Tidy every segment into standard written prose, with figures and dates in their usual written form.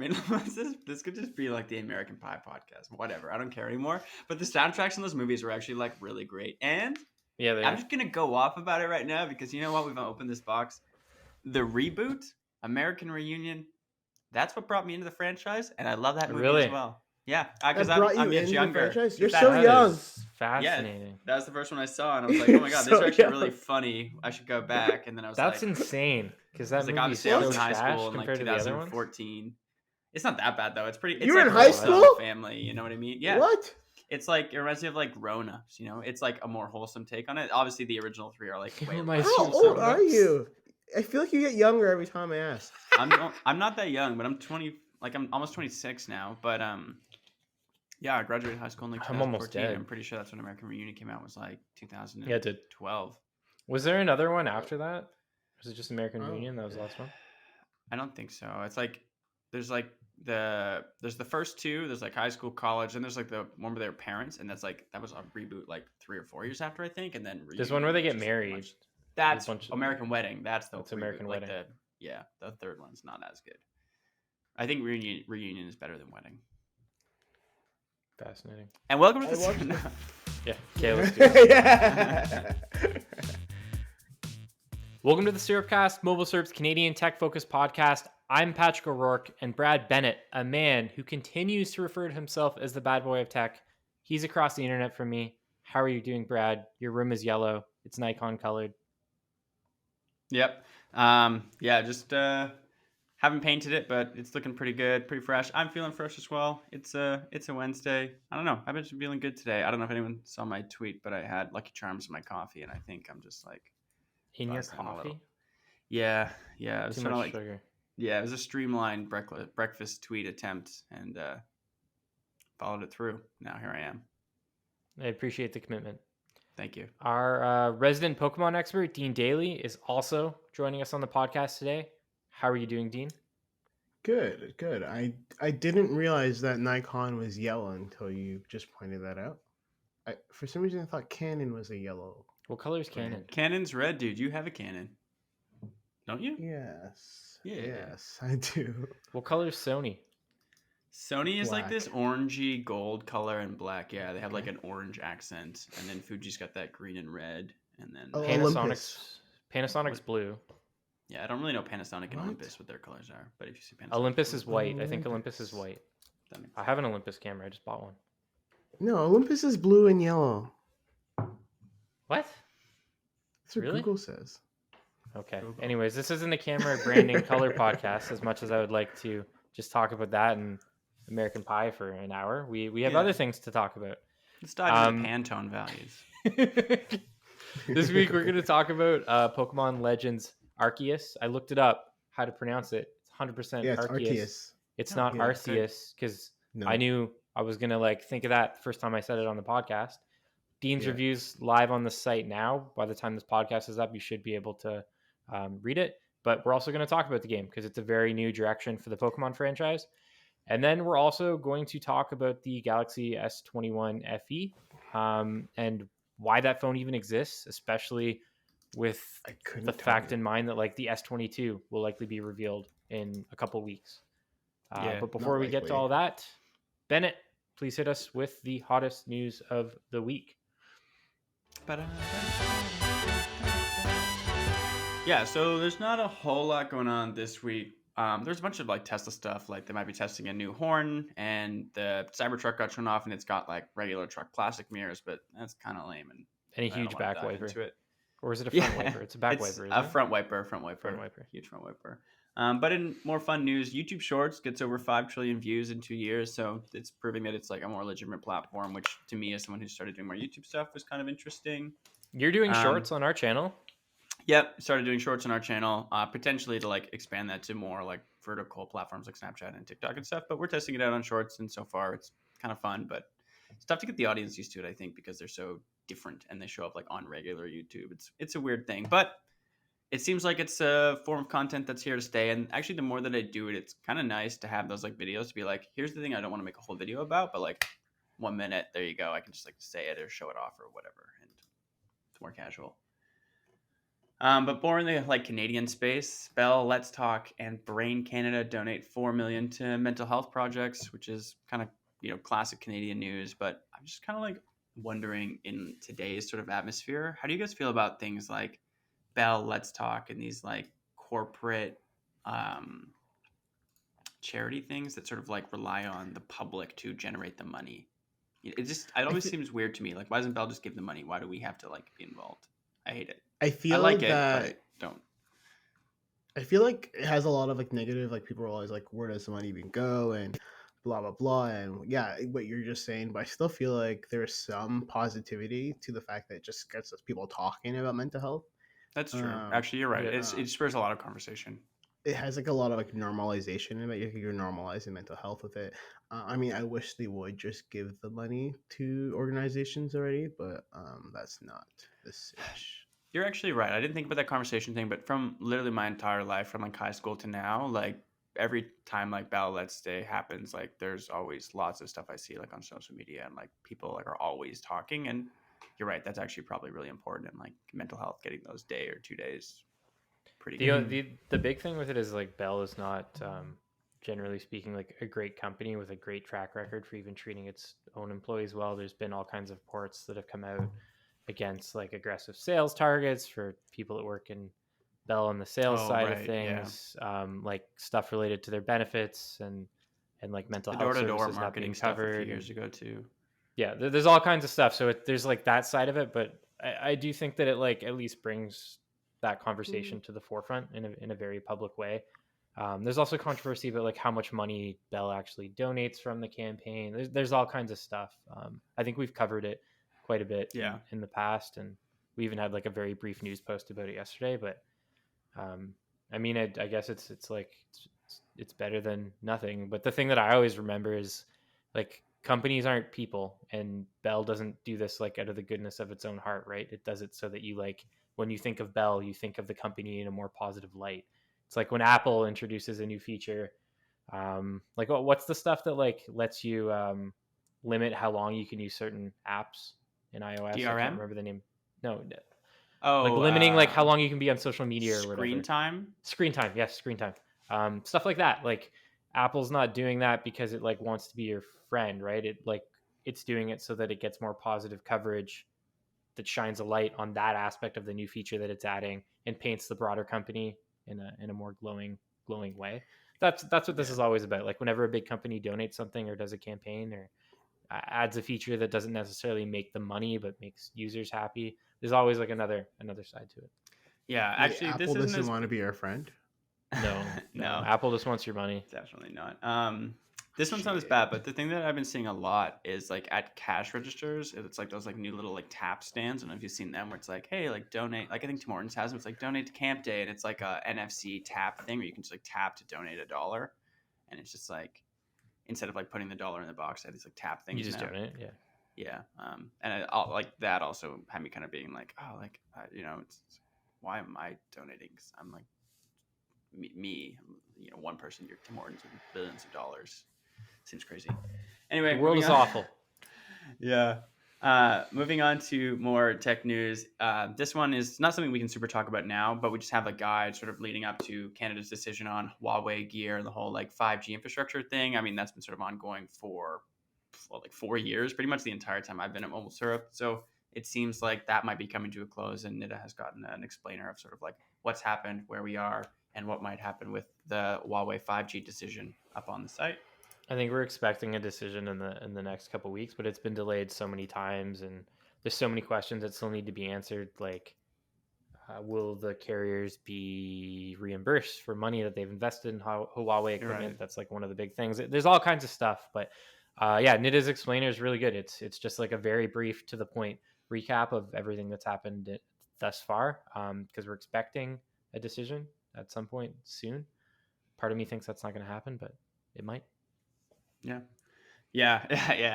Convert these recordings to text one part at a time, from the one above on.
mean, this could just be like the American Pie podcast. Whatever. I don't care anymore. But the soundtracks in those movies were actually like really great. And Yeah, I'm just going to go off about it right now because you know what? We've opened this box. The reboot, American Reunion, that's what brought me into the franchise. And I love that movie Really? as well. Yeah, because That brought you I'm much into the younger. franchise? You're That- so That young. is fascinating. That was the first one I saw, and I was like, "Oh my god, these So are actually young. really funny. I should go back." And then I was That's like, insane because that I was like, movie is obviously, I so was in high trash school in like compared to the other ones. 2014. It's not that bad though. It's pretty. It's You were like in high a wholesome school? family. You know what I mean? Yeah. What? It's like it reminds me of like Grown Ups. You know, it's like a more wholesome take on it. Obviously, the original three are like It way. reminds less me How of wholesome. old are you? I feel like you get younger every time I ask. I'm not that young, but I'm 20. Like I'm almost 26 now. But yeah, I graduated high school in like I'm almost 2014. dead. I'm pretty sure that's when American Reunion came out. Was like 2012. Yeah, it did. Was there another one after that? Was it just American Reunion? That was the last one. I don't think so. It's like there's like there's the first two. There's like high school, college, and there's like the one where they're parents, and that was a reboot like 3 or 4 years after I think, and then There's one where they get just married. much- That's bunch of- American Wedding. That's That's reboot, American like Wedding. The third one's not as good. I think Reunion is better than Wedding. Fascinating. And welcome to I the watched it. Yeah. Okay, let's do it. Yeah. Welcome to the SyrupCast, MobileSyrup's Canadian tech-focused podcast. I'm Patrick O'Rourke, and Brad Bennett, a man who continues to refer to himself as the bad boy of tech. He's across the internet from me. How are you doing, Brad? Your room is yellow. It's Nikon colored. Yep. Yeah, just haven't painted it, but it's looking pretty good, pretty fresh. I'm feeling fresh as well. It's a Wednesday. I don't know. I've been feeling good today. I don't know if anyone saw my tweet, but I had Lucky Charms in my coffee, and I think I'm just like In your buzzing a coffee? little. Yeah. I was Too trying to much like sugar. yeah, it was a streamlined breakfast tweet attempt, and followed it through. Now here I am. I appreciate the commitment. Thank you. Our resident Pokemon expert, Dean Daly, is also joining us on the podcast today. How are you doing, Dean? Good. I didn't realize that Nikon was yellow until you just pointed that out. For some reason, I thought Canon was a yellow. What color is Canon? Canon's red, dude. You have a Canon, don't you? Yes. Yeah. Yes, I do. What color is Sony? Sony is like this Black. orangey gold color and black. Yeah, they have like an orange accent, and then Fuji's got that green and red, and then Oh, Panasonic's blue. yeah, I don't really know Panasonic and What? Olympus what their colors are, but if you see Panasonic, Olympus is white. I think Olympus Olympus. is white. that makes I have an Olympus camera. I just bought one. No, Olympus is blue and yellow. What? That's what Really? Google says. Okay. Google. Anyways, this isn't a camera branding color podcast as much as I would like to just talk about that and American Pie for an hour. We have Yeah. other things to talk about. Let's dive into Um, Pantone values. This week we're going to talk about Pokemon Legends Arceus. I looked it up how to pronounce it. It's 100% Yeah, it's Arceus. Arceus. It's Oh, not yeah, okay. Arceus because No. I knew I was going to like think of that first time I said it on the podcast. Dean's Yeah. reviews live on the site now. By the time this podcast is up, you should be able to read it. But we're also going to talk about the game because it's a very new direction for the Pokemon franchise. And then we're also going to talk about the Galaxy S21 FE and why that phone even exists, especially with I couldn't the tell fact you. in mind that like the S22 will likely be revealed in a couple weeks. Yeah, But before we get to likely. all that, Bennett, please hit us with the hottest news of the week. Yeah, so there's not a whole lot going on this week. There's a bunch of like Tesla stuff, like they might be testing a new horn, and the Cybertruck got turned off, and it's got like regular truck plastic mirrors, but that's kind of lame. And And a I don't huge wanna back dive wiper. into it. Or is it a front wiper? It's a back wiper. Isn't A it? front wiper, Front wiper. huge front wiper. But in more fun news, YouTube Shorts gets over 5 trillion views in 2 years, so it's proving that it's like a more legitimate platform, which to me, as someone who started doing more YouTube stuff, was kind of interesting. You're doing shorts on our channel. Yep, started doing shorts on our channel, potentially to like expand that to more like vertical platforms like Snapchat and TikTok and stuff. But we're testing it out on shorts, and so far it's kind of fun, but it's tough to get the audience used to it, I think, because they're so different and they show up like on regular YouTube. It's a weird thing, but it seems like it's a form of content that's here to stay. And actually, the more that I do it, it's kind of nice to have those like videos to be like, here's the thing I don't want to make a whole video about, but like 1 minute, there you go. I can just like say it or show it off or whatever, and it's more casual. But more in the like Canadian space, Bell, Let's Talk, and Brain Canada donate $4 million to mental health projects, which is kind of classic Canadian news. But I'm just kind of like wondering, in today's sort of atmosphere, how do you guys feel about things like Bell, Let's Talk, and these like corporate charity things that sort of like rely on the public to generate the money? It always seems weird to me. Like, why doesn't Bell just give the money? Why do we have to like be involved? I hate it. I I feel like it, that but I don't. I feel like it has a lot of like negative, like people are always like, where does the money even go, and blah blah blah, and yeah, what you're just saying. But I still feel like there's some positivity to the fact that it just gets us people talking about mental health. That's true. Um, Actually, you're right. Yeah. It spurs a lot of conversation. it has like a lot of like normalization in it. You're normalizing mental health with it. I mean, I wish they would just give the money to organizations already, but that's not the situation. You're actually right. I didn't think about that conversation thing, but from literally my entire life, from like high school to now, like every time like Bell Let's Day happens, like there's always lots of stuff I see like on social media, and like people like are always talking. And you're right. That's actually probably really important in like mental health, getting those day or 2 days. Pretty good. The big thing with it is like Bell is not generally speaking like a great company with a great track record for even treating its own employees well. There's been all kinds of reports that have come out against like aggressive sales targets for people that work in Bell on the sales Oh, side right, of yeah. things, like stuff related to their benefits and like mental The health door-to-door services not marketing being stuff a covered. few years ago too. Yeah, there's all kinds of stuff. So there's like that side of it, but I do think that it like at least brings that conversation to the forefront in a very public way. There's also controversy about like how much money Bell actually donates from the campaign. There's all kinds of stuff. I think we've covered it quite a bit Yeah. in the past, and we even had like a very brief news post about it yesterday. But I mean, I guess it's better than nothing. But the thing that I always remember is like companies aren't people, and Bell doesn't do this like out of the goodness of its own heart, right? It does it so that you like when you think of Bell, you think of the company in a more positive light. It's like when Apple introduces a new feature, like what's the stuff that like lets you limit how long you can use certain apps in iOS? I DRM? can't remember the name. No, Oh, like limiting like how long you can be on social media or whatever. Screen time. Screen time, yes, screen time. Stuff like that. Like Apple's not doing that because it like wants to be your friend, right? It's doing it so that it gets more positive coverage that shines a light on that aspect of the new feature that it's adding and paints the broader company in a more glowing way. That's what this is always about. Like whenever a big company donates something or does a campaign or adds a feature that doesn't necessarily make them money but makes users happy, there's always like another side to it. Yeah, Wait, actually, Apple this isn't doesn't as want to be our friend. No, no, Apple just wants your money. definitely not. This one's not as bad, but the thing that I've been seeing a lot is like at cash registers, it's like those like new little like tap stands. I don't know if you've seen them, where it's like, hey, like donate. Like I think Tim Hortons has them. It's like donate to Camp Day, and it's like a NFC tap thing where you can just like tap to donate $1, and it's just like instead of like putting the dollar in the box, I have these like tap things. You just now. donate, yeah. Yeah, and I'll, like that also had me kind of being like, oh, like it's why am I donating? 'Cause I'm like me, one person. You're Tim Hortons with billions of dollars. Seems crazy. Anyway, The world is awful. Yeah. Moving on to more tech news. This one is not something we can super talk about now, but we just have a guide sort of leading up to Canada's decision on Huawei gear and the whole like 5G infrastructure thing. I mean, that's been sort of ongoing for like 4 years, pretty much the entire time I've been at MobileSyrup. So it seems like that might be coming to a close, and Nida has gotten an explainer of sort of like what's happened, where we are, and what might happen with the Huawei 5G decision up on the site. I think we're expecting a decision in the next couple of weeks, but it's been delayed so many times, and there's so many questions that still need to be answered. Like, will the carriers be reimbursed for money that they've invested in Huawei equipment? Right. That's like one of the big things. There's all kinds of stuff, but yeah, Nida's explainer is really good. It's just like a very brief, to the point recap of everything that's happened thus far, because we're expecting a decision at some point soon. Part of me thinks that's not going to happen, but it might. Yeah.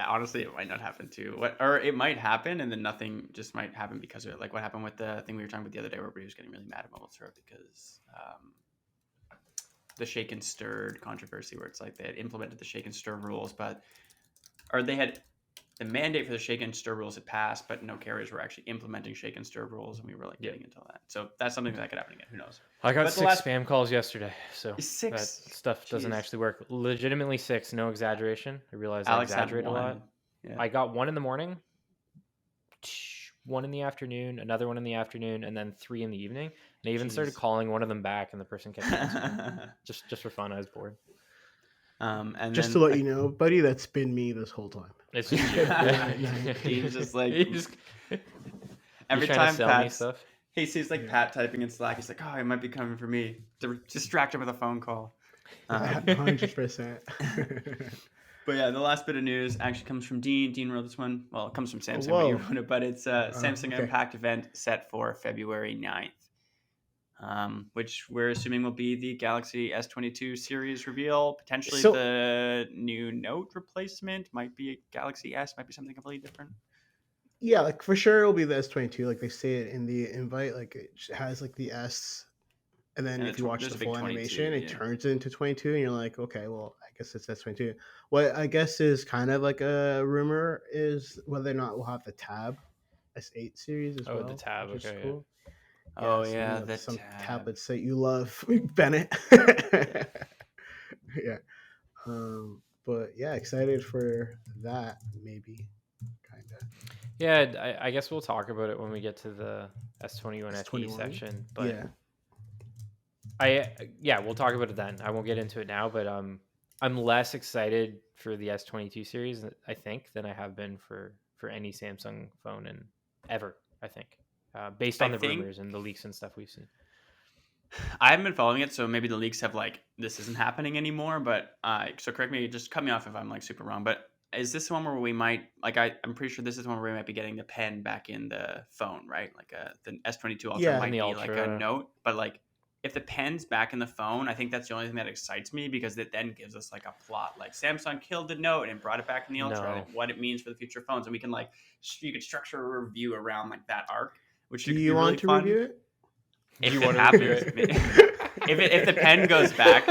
Honestly, it might not happen too. Or it might happen, and then nothing just might happen because of it. Like what happened with the thing we were talking about the other day, where everybody was getting really mad at MobileSyrup because the shake and stirred controversy, where it's like they had implemented the shake and stir rules, or they had the mandate for the shake and stir rules had passed, but no carriers were actually implementing shake and stir rules, and we were like getting into that. So that's something that could happen again. Who knows? I got But 6 spam calls yesterday, so 6? that stuff doesn't Jeez. actually work. Legitimately 6, no exaggeration. I realize Alex I had exaggerate a one. lot. Yeah. I got 1 in the morning, 1 in the afternoon, another 1 in the afternoon, and then 3 in the evening. And I even started calling one of them back, and the person kept answering. just for fun. I was bored. And just then, to let you know, buddy, that's been me this whole time. It's just Dean's just like every time stuff. He sees like Pat typing in Slack. He's like, "Oh, he might be coming for me." To distract him with a phone call. 100%. But yeah, the last bit of news actually comes from Dean. Dean wrote this one. Well, it comes from Samsung, Whoa. but you wrote it. But it's Samsung okay. Impact event set for February 9th. Which we're assuming will be the Galaxy S22 series reveal. Potentially the new Note replacement. Might be a Galaxy S. Might be something completely different. Yeah, like for sure it'll be the S22. Like they say it in the invite. Like it has like the S, and then if you watch the full animation, it turns into 22, and you're like, okay, well, I guess it's S22. What I guess is kind of like a rumor is whether or not we'll have the Tab S8 series as well. Oh, the Tab. Which is Okay. cool. Oh so, yeah, some tab. tablets that you love, Bennett. Yeah. But yeah, excited for that. Maybe, kind of. Yeah, I guess we'll talk about it when we get to the S21 FE section. But we'll talk about it then. I won't get into it now, but I'm less excited for the S22 series, I think, than I have been for any Samsung phone in ever. I think. Based on the rumors and the leaks and stuff we've seen. I haven't been following it, so maybe the leaks have this isn't happening anymore. But so correct me, just cut me off if I'm super wrong. But is this one where we might I'm pretty sure this is one where we might be getting the pen back in the phone, right? Like the S22 Ultra might be like a Note, but if the pen's back in the phone, I think that's the only thing that excites me because it then gives us a plot. Like Samsung killed the Note and brought it back in the Ultra, and what it means for the future phones, and we can you could structure a review around that arc. Which do you want to review it? If you want to review it, if the pen goes back,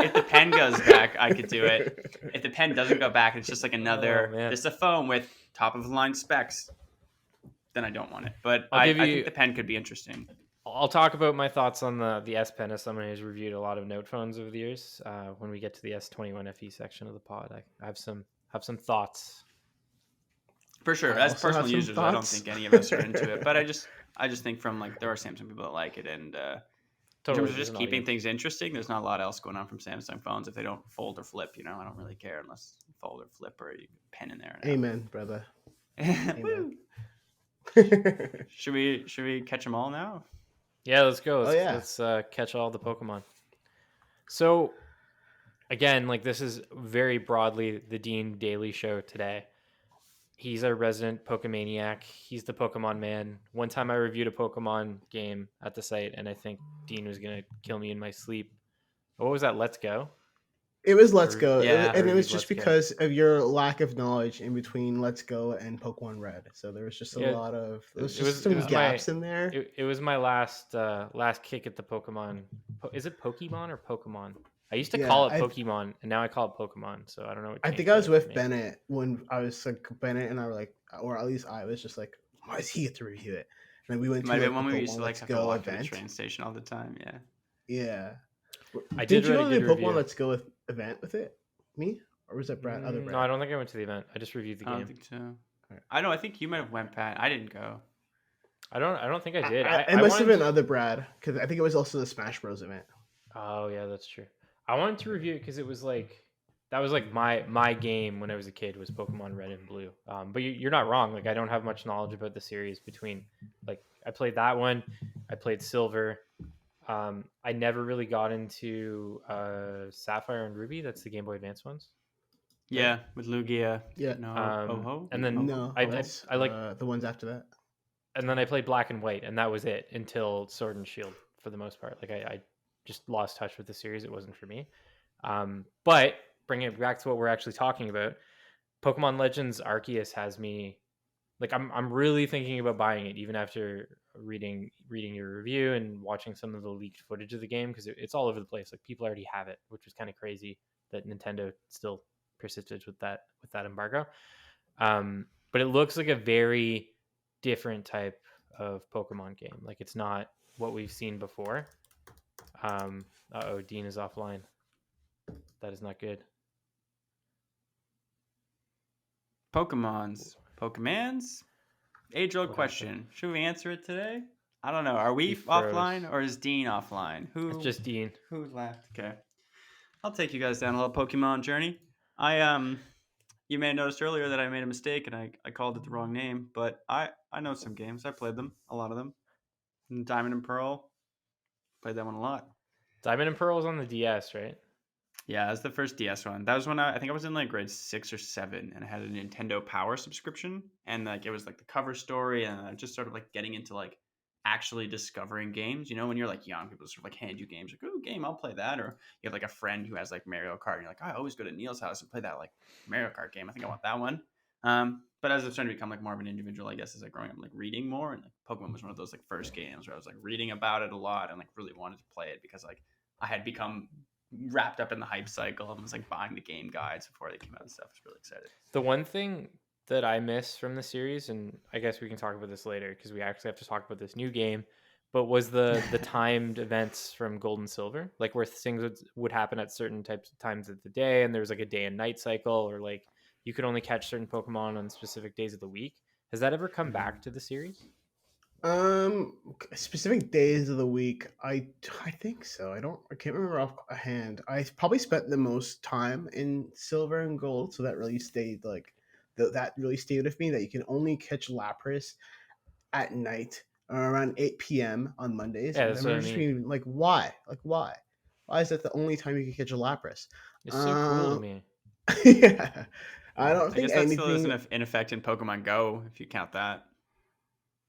I could do it. If the pen doesn't go back, it's just another. Just a phone with top of the line specs. Then I don't want it. But I think the pen could be interesting. I'll talk about my thoughts on the S Pen as someone who's reviewed a lot of Note phones over the years. When we get to the S21 FE section of the pod, I have some thoughts. For sure, as personal users, I don't think any of us are into it. But I just think from there are Samsung people that like it, and in terms of just keeping things interesting, there's not a lot else going on from Samsung phones if they don't fold or flip. I don't really care unless you fold or flip or you pen in there. Amen, brother. Amen. Should we catch them all now? Yeah, let's go. Let's catch all the Pokemon. So, again, this is very broadly the Dean Daly show today. He's our resident Pokemaniac. He's the Pokemon man. One time I reviewed a Pokemon game at the site, and I think Dean was going to kill me in my sleep. What was that? Let's Go? It was Let's Go. Yeah, and it was just because of your lack of knowledge in between Let's Go and Pokemon Red. So there was just a lot of... There was just some gaps in there. It was my last kick at the Pokemon. Is it Pokemon or Pokemon? I used to call it Pokemon, and now I call it Pokemon, so I don't know. I think I was with Bennett when I was Bennett and I were or at least I was just why does he get to review it? And then we went to when we used to have to walk to the train station all the time. Yeah. Did you go to the Pokemon Let's Go event with it? Me? Or was that Brad? Other Brad? No, I don't think I went to the event. I just reviewed the game. I don't think so. I know. I think you might have went, Pat. I didn't go. I don't think I did. It must have been other Brad because I think it was also the Smash Bros event. Oh yeah, that's true. I wanted to review it because it was that was my game when I was a kid was Pokemon Red and Blue. But you're not wrong. I don't have much knowledge about the series between I played that one, I played Silver. I never really got into Sapphire and Ruby. That's the Game Boy Advance ones. Yeah, with Lugia. Yeah. No. And then I like the ones after that. And then I played Black and White, and that was it until Sword and Shield for the most part. I just lost touch with the series. It wasn't for me. But bringing it back to what we're actually talking about, Pokemon Legends Arceus has me I'm really thinking about buying it, even after reading your review and watching some of the leaked footage of the game, because it's all over the place. People already have it, which was kind of crazy that Nintendo still persisted with that embargo. but it looks like a very different type of Pokemon game. Like it's not what we've seen before. Dean is offline. That is not good. Pokemans. Age-old What question. happened? Should we answer it today? I don't know. Are we He froze. offline or is Dean offline? It's just Dean. Who's left? Okay. I'll take you guys down a little Pokemon journey. You may have noticed earlier that I made a mistake and I called it the wrong name, but I know some games. I played them, a lot of them. Diamond and Pearl, played that one a lot. Diamond and Pearl was on the DS, right? Yeah, that's the first DS one. That was when I think I was in like grade 6 or 7, and I had a Nintendo Power subscription, and like it was like the cover story, and I just started like getting into like actually discovering games. You know, when you're like young, people sort of like hand you games, like, "Oh, game, I'll play that," or you have like a friend who has like Mario Kart, and you're like, "I always go to Neil's house and play that like Mario Kart game. I think I want that one." But as I've started to become like more of an individual, I guess as I growing up, I'm like reading more, and like Pokemon was one of those like first games where I was like reading about it a lot and like really wanted to play it because like I had become wrapped up in the hype cycle and was like buying the game guides before they came out and stuff. I was really excited. The one thing that I miss from the series, and I guess we can talk about this later because we actually have to talk about this new game, but was the timed events from Gold and Silver, like where things would happen at certain types of times of the day, and there was like a day and night cycle, or like you could only catch certain Pokemon on specific days of the week. Has that ever come back to the series? Specific days of the week. I think so. I can't remember offhand. I probably spent the most time in Silver and Gold, so that really stayed like that really stayed with me. That you can only catch Lapras at night or around 8 p.m. on Mondays. Yeah, And I that's what I remember just mean. being like, why? Like why? Why is that the only time you can catch a Lapras? It's so cool to Um, me. yeah, I don't I think guess that still anything. isn't in effect in Pokemon Go if you count that.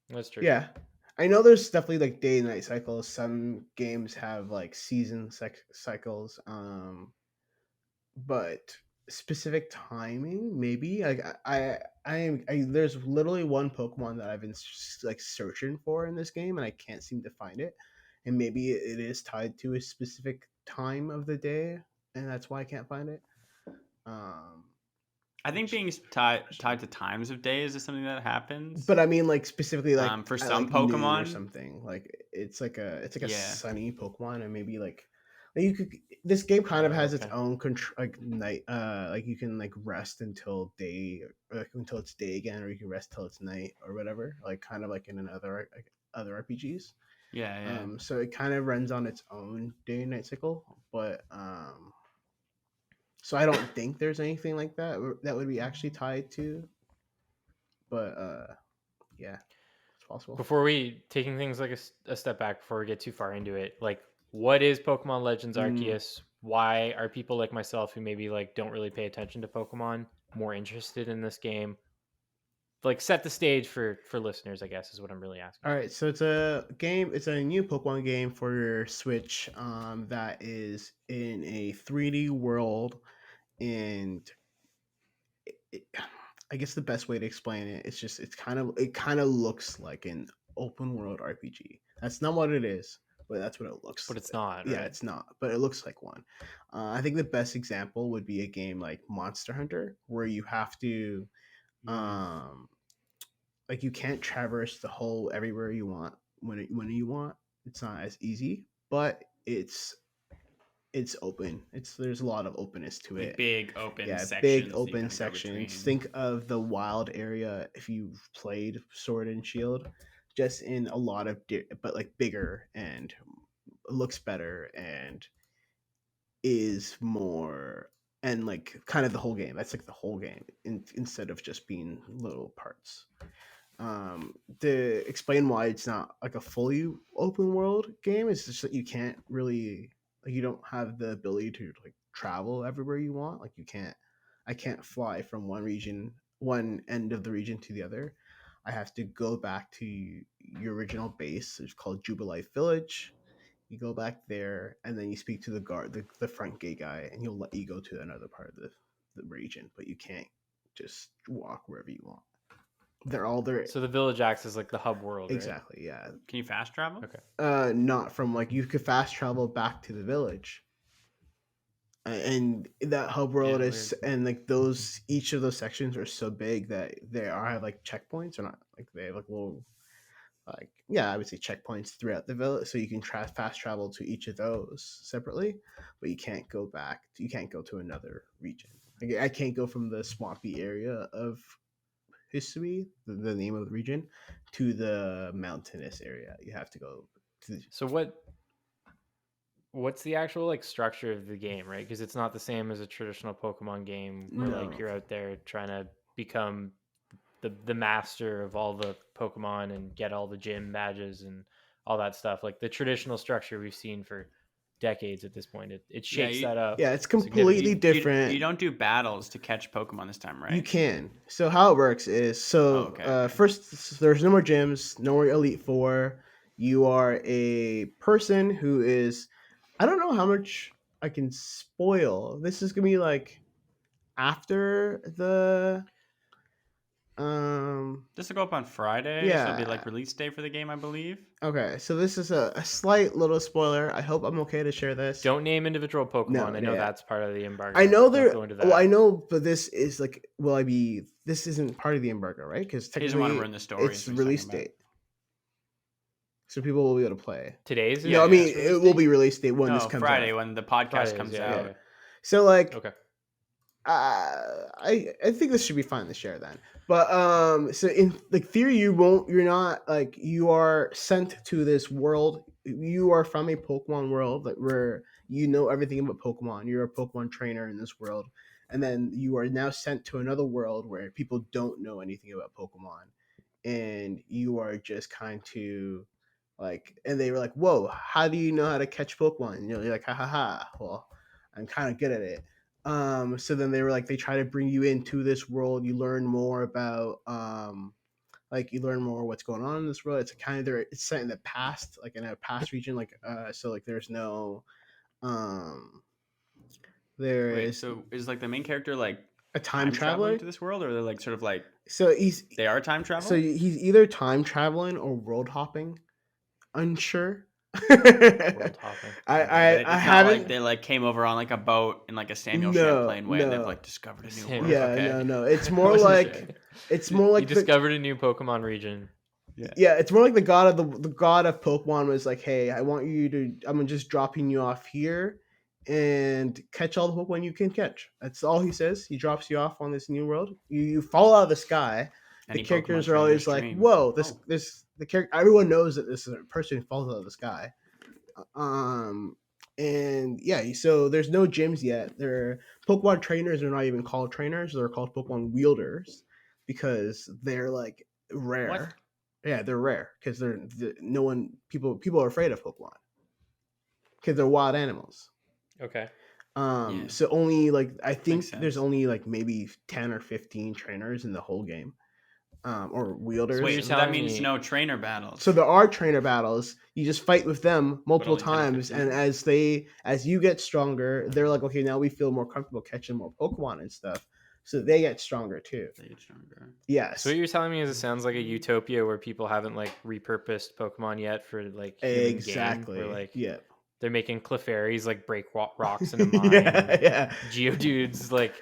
That's true. Yeah. I know there's definitely like day and night cycles. Some games have like cycles. But specific timing, maybe like there's literally one Pokemon that I've been like searching for in this game, and I can't seem to find it. And maybe it is tied to a specific time of the day, and that's why I can't find it. I think being tied to times of days is something that happens. But I mean, like specifically, like for at, some like, noon or Pokemon, something. Like it's like a yeah, sunny Pokemon, and maybe like you could. This game kind of has its Okay. own control, like night. Like you can like rest until day, or like until it's day again, or you can rest till it's night or whatever. Like kind of like in another like other RPGs. yeah. So it kind of runs on its own day and night cycle, but so I don't think there's anything like that that would be actually tied to. But yeah. Possible. Before we taking things like a step back before we get too far into it, like what is Pokemon Legends Arceus? Why are people like myself who maybe like don't really pay attention to Pokemon more interested in this game? Like set the stage for listeners, I guess is what I'm really asking. All right, so it's a game. It's a new Pokemon game for your Switch. That is in a 3D world, and I guess the best way to explain it, it's just it kind of looks like an open world RPG. That's not what it is, but that's what it looks. But it's not, Yeah, right? it's not, but it looks like one. I think the best example would be a game like Monster Hunter, where you have to, like you can't traverse the whole everywhere you want when you want. It's not as easy, but it's open. There's a lot of openness to Like it. big open sections. Big that you open kinda go sections. between. Think of the wild area if you've played Sword and Shield, just in a lot of but like bigger and looks better and is more and like kind of the whole game. That's like the whole game instead of just being little parts. To explain why it's not like a fully open world game is just that you can't really like you don't have the ability to like travel everywhere you want. Like I can't fly from one end of the region to the other. I have to go back to your original base. It's called Jubilife Village. You go back there and then you speak to the guard, the front gate guy, and he'll let you go to another part of the region, but you can't just walk wherever you want. They're all there. So the village acts as like the hub world, Exactly, yeah. Can you fast travel? Okay. Not from like you could fast travel back to the village. and that hub world Yeah, is, weird. and like each of those sections are so big that they are have like checkpoints, or not like they have like little, like, yeah, I would say checkpoints throughout the village, so you can fast travel to each of those separately, but you can't go back. You can't go to another region. Like, I can't go from the swampy area of Hisui, the name of the region, to the mountainous area. You have to go to the, So what's the actual like structure of the game, right? Because it's not the same as a traditional Pokemon game where No. like you're out there trying to become the master of all the Pokemon and get all the gym badges and all that stuff. Like the traditional structure we've seen for decades at this point. It shakes that up. yeah, it's completely significantly. different. You don't do battles to catch Pokemon this time, right? You can. So how it works is, Okay. first, there's no more gyms, no more Elite Four. You are a person who is, I don't know how much I can spoil. This is gonna be like after the This will go up on Friday, so it'll be yeah. like release day for the game, I believe. Okay, so this is a slight little spoiler. I hope I'm okay to share this. Don't name individual Pokemon. No, I know yeah. that's part of the embargo. I know Don't go into that. well, I know, but this is like, will I be? This isn't part of the embargo, right? Because He doesn't want to technically, ruin the story. it's is what he's release talking about. date, so people will be able to play. Today's No, I mean, release it will date? be release date when this No, comes Friday out. when the podcast Fridays, comes yeah, out. yeah. So like, Okay. I think this should be fine to share then. But so in like theory, you're not like, you are sent to this world. You are from a Pokemon world, like where you know everything about Pokemon. You're a Pokemon trainer in this world, and then you are now sent to another world where people don't know anything about Pokemon, and you are just kind to like, and they were like, "Whoa, how do you know how to catch Pokemon?" And you're like, "Ha ha ha! Well, I'm kind of good at it." So then they were like, they try to bring you into this world. You learn more about like, you learn more what's going on in this world. It's kind of there. It's set in the past, like in a past region. Like so like there's no there Wait, is so is like the main character like a time traveling traveler. to this world, or they're like sort of like So they are time travel? he's either time traveling or world hopping. Unsure. World hopping. I Okay, I, but it's I not haven't. like they like came over on like a boat in like a Samuel No, Champlain way, and they've no. like discovered a new Samuel- world. Yeah, Okay. no. It's I more wasn't like sure. it's more like You discovered a new Pokemon region. yeah, it's more like the god of the god of Pokemon was like, hey, I want you to. I'm just dropping you off here, and catch all the Pokemon you can catch. That's all he says. He drops you off on this new world. You fall out of the sky. Any The characters Pokemon are always trainer's like, dream. whoa, Oh. this the character. Everyone knows that this is a person who falls out of the sky. And yeah, so there's no gyms yet. They're Pokemon trainers are not even called trainers. They're called Pokemon wielders because they're like rare. What? Yeah, they're rare because no one people are afraid of Pokemon because they're wild animals. Okay. Yeah. So only like I think Makes there's sense. only like maybe 10 or 15 trainers in the whole game, or wielders. you're Wait, so that telling means me- no trainer battles. So there are trainer battles. You just fight with them multiple only 10 or times, 15? and as you get stronger, they're like, okay, now we feel more comfortable catching more Pokemon and stuff. So they get stronger too. They get stronger. Yes, So what you're telling me is it sounds like a utopia where people haven't like repurposed Pokemon yet for like human exactly. game, where like Yeah, they're making Clefairies like break rocks in a mine. yeah, yeah, Geodudes like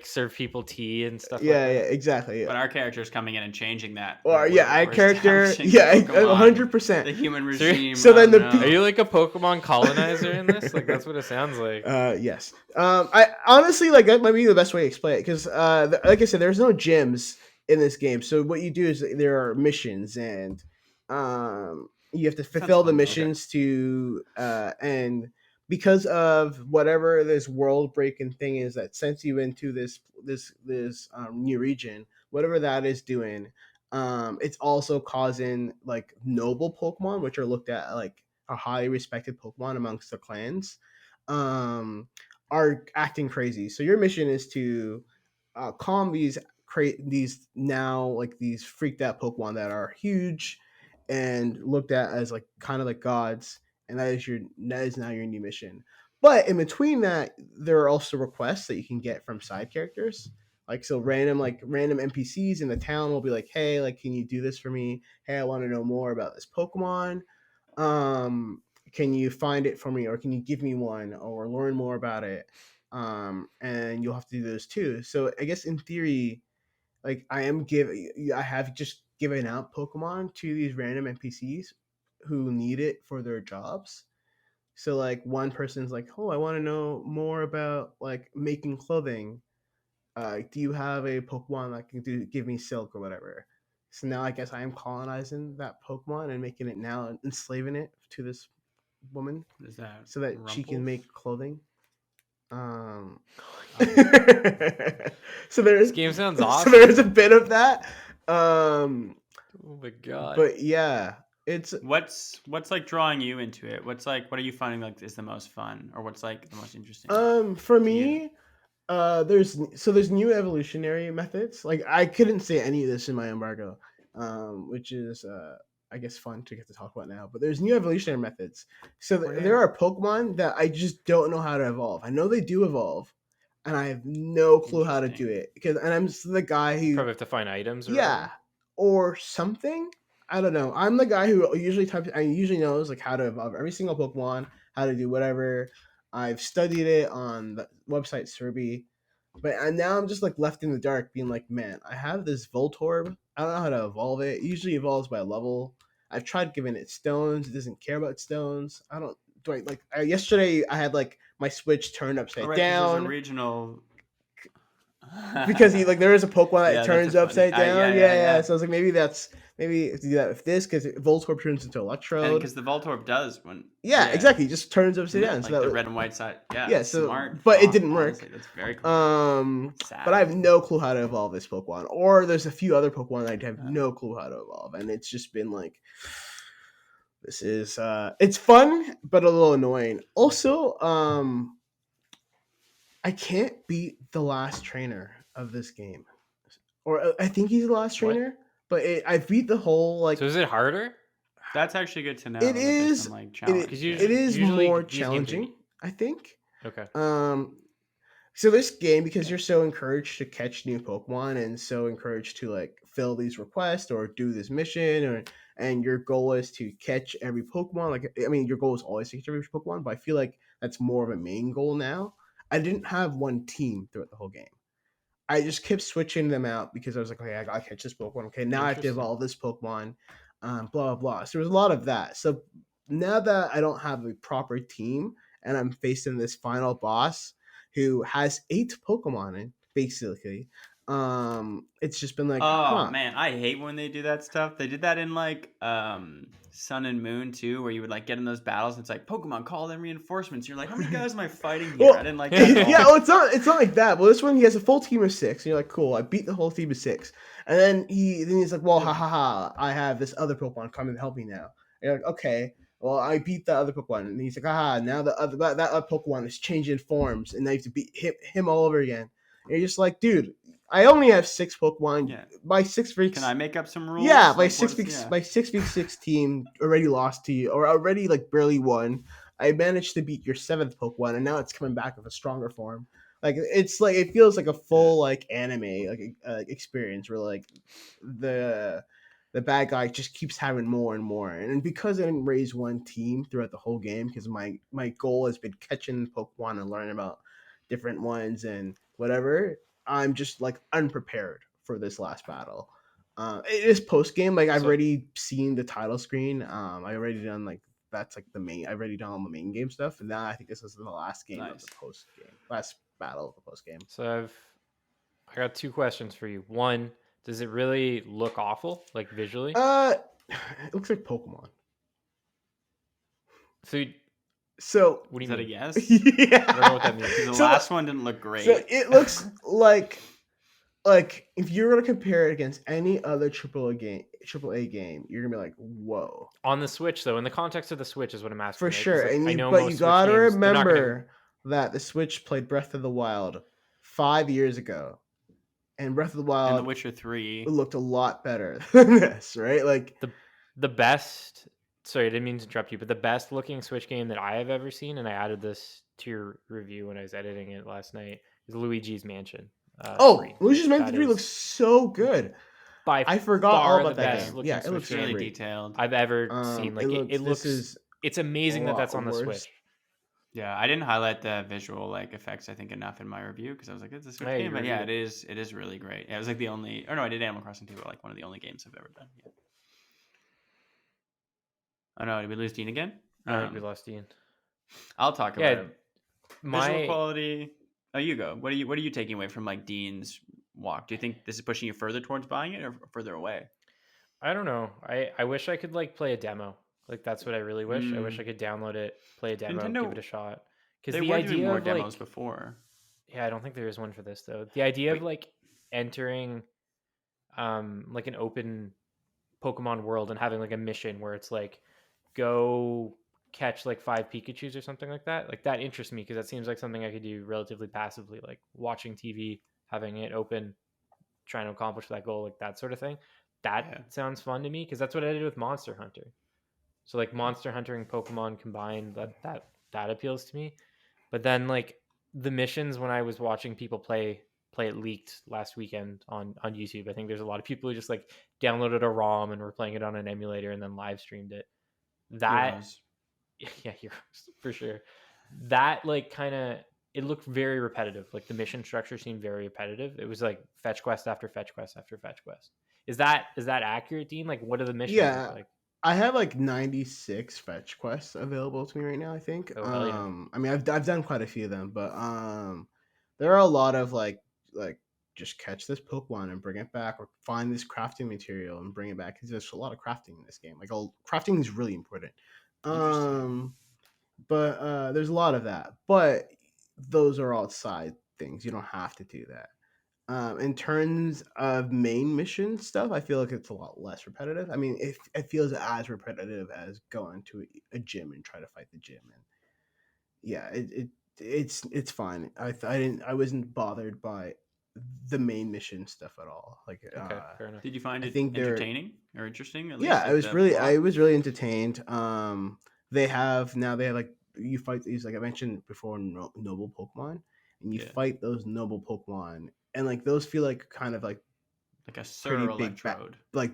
serve people tea and stuff yeah, like yeah, that. exactly. But Yeah. our character's coming in and changing that. Or Like, yeah, we're I character. establishing Yeah, Pokemon, 100%. The human So- regime. so then I the don't pe- know. Are you like a Pokemon colonizer in this? Like that's what it sounds like. Yes. I honestly like that might be the best way to explain it because, like I said, there's no gyms in this game. So what you do is there are missions, and you have to fulfill the fun, though. missions to, and because of whatever this world breaking thing is that sends you into this new region, whatever that is doing, it's also causing like noble Pokemon, which are looked at like a highly respected Pokemon amongst the clans, are acting crazy. So your mission is to calm these now like these freaked out Pokemon that are huge and looked at as like kind of like gods, and that is now your new mission. But in between that, there are also requests that you can get from side characters. Like so random NPCs in the town will be like, hey, like can you do this for me? Hey, I want to know more about this Pokemon. Can you find it for me, or can you give me one or learn more about it? and you'll have to do those too. So I guess in theory, like I have just given out Pokemon to these random NPCs who need it for their jobs. So like one person's like, oh, I want to know more about like making clothing. Do you have a Pokemon that can give me silk or whatever? So now I guess I am colonizing that Pokemon and making it now, enslaving it to this woman Is that so that she can Rumples? make clothing. Um, so This game sounds so awesome. there's a bit of that. Oh my god! But yeah, it's What's like drawing you into it? What are you finding like is the most fun, or what's like the most interesting? for to me, there's new evolutionary methods. Like I couldn't say any of this in my embargo, which is I guess fun to get to talk about now. But there's new evolutionary methods. So there are Pokemon that I just don't know how to evolve. I know they do evolve, and I have no clue how to do Interesting. it and I'm just the guy who Probably have to find items. Or yeah, or something. I don't know. I'm the guy who usually knows like how to evolve every single Pokemon, how to do whatever. I've studied it on the website Survey, but now I'm just like left in the dark, being like, man, I have this Voltorb. I don't know how to evolve it. It usually evolves by level. I've tried giving it stones. It doesn't care about stones. I don't. Do I like? Yesterday I had like my Switch turned upside All right, 'cause there's down a regional. because there is a Pokemon that Yeah, turns that's funny. upside down. Yeah. Yeah. So I was like, maybe do that with this because Voltorb turns into And Electrode. because the Voltorb does when. Yeah, exactly. It just turns upside down. Like so that the was, red and white side. Yeah. yeah. So, smart. but it thought, didn't work. Honestly. That's very cool. Sad. But I have no clue how to evolve this Pokemon. Or there's a few other Pokemon that I have no clue how to evolve, and it's just been like, this is it's fun but a little annoying. Also, I can't beat the last trainer of this game, or I think he's the last What? trainer. But I beat the whole like. So is it harder? That's actually good to know. It that there's is. some, like, challenge. Because It is usually more these games are- challenging, I think. Okay. So this game, because you're so encouraged to catch new Pokemon and so encouraged to like fill these requests or do this mission, and your goal is to catch every Pokemon. Like I mean, your goal is always to catch every Pokemon, but I feel like that's more of a main goal now. I didn't have one team throughout the whole game. I just kept switching them out because I was like, okay, I gotta catch this Pokemon. Okay, now I have to Interesting. evolve this Pokemon. Blah blah blah. So there was a lot of that. So now that I don't have a proper team and I'm facing this final boss who has 8 Pokemon in basically, it's just been like, Oh man, I hate when they do that stuff. They did that in like Sun and Moon too, where you would like get in those battles and it's like Pokemon call in reinforcements. You're like, how many guys am I fighting here? Well, I didn't like that at all. yeah, well, it's not like that. Well, this one he has a full team of 6, and you're like, cool, I beat the whole team of 6, and then he's like, well, I have this other Pokemon coming to help me now. And you're like, okay, well, I beat the other Pokemon, and he's like, now that other Pokemon is changing forms, and now you have to beat him all over again. And you're just like, dude, I only have 6 Pokemon. Yeah. By 6 weeks, Can I make up some rules? yeah, my Like, 6 weeks, my 6v6 team already lost to you, or already like barely won. I managed to beat your 7th Pokemon, and now it's coming back with a stronger form. Like it's like it feels like a full like anime like experience where like the bad guy just keeps having more and more. And because I didn't raise one team throughout the whole game, because my goal has been catching Pokemon and learning about different ones and whatever, I'm just like unprepared for this last battle. It is post game. Like I've already seen the title screen. I already done like that's like the main. I've already done all the main game stuff, and now I think this is the last game of the post game, last battle of the post game. So I got 2 questions for you. One, does it really look awful, like visually? It looks like Pokemon. So what do you Is that mean? a yes? Yeah. I don't know what that means. The last one didn't look great. So it looks like if you're gonna compare it against any other AAA game, you're gonna be like, whoa. On the Switch, though, in the context of the Switch is what I'm asking. For right? sure, Like, and I know but most you Switch gotta games, they're not remember that the Switch played Breath of the Wild 5 years ago, and Breath of the Wild and The Witcher 3 looked a lot better than this, right? Like the best. Sorry, I didn't mean to interrupt you, but the best looking Switch game that I have ever seen, and I added this to your review when I was editing it last night, is Luigi's Mansion. 3. Luigi's Mansion 3 looks so good. I forgot all about that game. Yeah, it looks really great. detailed. I've ever seen. Like it looks. It's amazing that that's on the Switch. Yeah, I didn't highlight the visual like effects I think enough in my review because I was like, it's a Switch Hey, game, you but yeah, reviewed it is really great. Yeah, it was like the only, or no, I did Animal Crossing too, but like one of the only games I've ever done. Yeah. Oh no, did we lose Dean again? I think we lost Ian. I'll talk about Yeah, it. Visual my quality. Oh, you go. What are you taking away from like Dean's walk? Do you think this is pushing you further towards buying it or further away? I don't know. I wish I could like play a demo. Like that's what I really wish. I wish I could download it, play a demo, give it Nintendo, a shot. Because they the were doing idea more of demos like, before. yeah, I don't think there is one for this though. The idea of But like entering like an open Pokemon world and having like a mission where it's like go catch like 5 Pikachus or something like that. Like that interests me because that seems like something I could do relatively passively, like watching TV, having it open, trying to accomplish that goal, like that sort of thing. That yeah, sounds fun to me because that's what I did with Monster Hunter. So like Monster Hunter and Pokemon combined, that appeals to me. But then like the missions when I was watching people play it leaked last weekend on YouTube. I think there's a lot of people who just like downloaded a ROM and were playing it on an emulator and then live streamed it. That Heroes. yeah, heroes for sure. That like kind of it looked very repetitive. Like the mission structure seemed very repetitive. It was like fetch quest after fetch quest after fetch quest. Is that accurate, Dean? Like what do the missions look Yeah, like? I have like 96 fetch quests available to me right now, I think. Oh hell yeah. I mean, I've done quite a few of them, but there are a lot of like just catch this Pokemon and bring it back, or find this crafting material and bring it back. Because there's a lot of crafting in this game. Like, crafting is really important. Interesting. But there's a lot of that. But those are all side things. You don't have to do that. In terms of main mission stuff, I feel like it's a lot less repetitive. I mean, it feels as repetitive as going to a gym and try to fight the gym. And yeah, it's fine. I wasn't bothered by the main mission stuff at all. Like, Okay, fair enough. Did you find I it think they're entertaining or interesting at yeah, least, like the plot? I was really entertained. They have like you fight these, like I mentioned before, noble Pokemon, and you Yeah, fight those noble Pokemon, and like those feel like kind of like like a pretty Sir big Electrode. like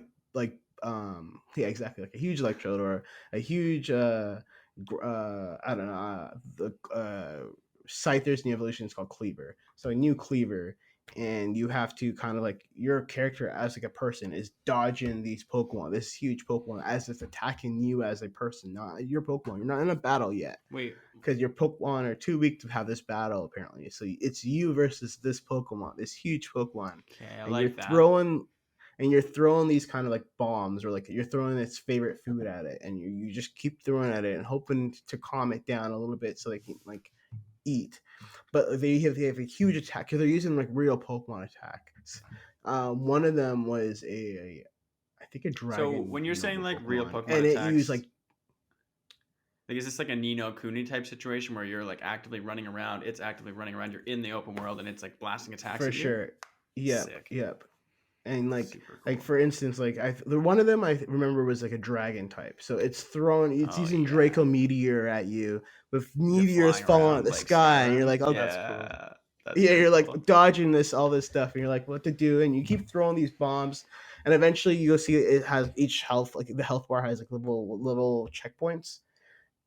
yeah, exactly, like a huge electrode or a huge I don't know, the Scyther's new evolution is called Cleaver, so a new Cleaver, and you have to kind of like your character as like a person is dodging these Pokemon, this huge Pokemon, as it's attacking you as a person, not your Pokemon. You're not in a battle yet Wait, because your Pokemon are too weak to have this battle apparently. So it's you versus this Pokemon, this huge Pokemon, okay, I and you're like that. throwing these kind of like bombs, or like you're throwing its favorite food at it, and you just keep throwing at it and hoping to calm it down a little bit so they can like eat. But they have a huge attack because they're using like real Pokemon attacks. One of them was I think a So dragon when you're saying noble like real Pokemon, Pokemon and it used attacks, like like is this like a Nino Kuni type situation where you're like actively running around, it's actively running around, you're in the open world, and it's like blasting attacks for at you? sure. Yep, Sick. yep. And Super cool. for instance, like the one of them I remember was like a dragon type, so it's Oh using yeah. Draco Meteor at you with They're meteors flying falling out of around the like sky, and you're Skyrim. like, oh That's cool. Yeah, that's yeah, pretty you're like cool. dodging all this stuff, and you're like, what to do, and you keep throwing these bombs, and eventually you'll see it has each health, like the health bar has like little checkpoints,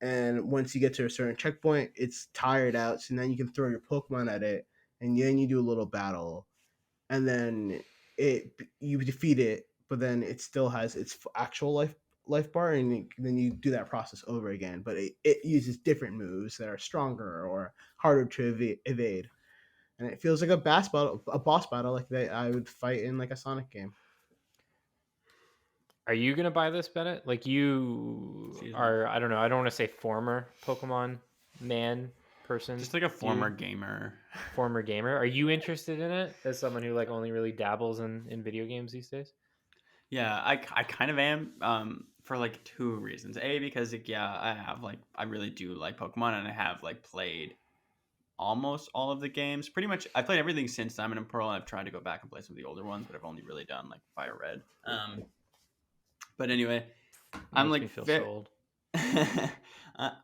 and once you get to a certain checkpoint, it's tired out, so then you can throw your Pokemon at it, and then you do a little battle, and then you defeat it, but then it still has its actual life bar, and then you do that process over again, but it uses different moves that are stronger or harder to evade, and it feels like a boss battle like that I would fight in like a Sonic game. Are you gonna buy this, Bennett? Like you Excuse me. are, I don't know, I don't want to say former Pokemon man person. Just like a Do you? former gamer. Former gamer. Are you interested in it as someone who like only really dabbles in video games these days? Yeah, I kind of am. For like two reasons. A, because like, yeah, I really do like Pokemon, and I have like played almost all of the games. Pretty much, I played everything since Diamond and Pearl, and I've tried to go back and play some of the older ones, but I've only really done like Fire Red. But anyway, I'm Makes me like feel so old.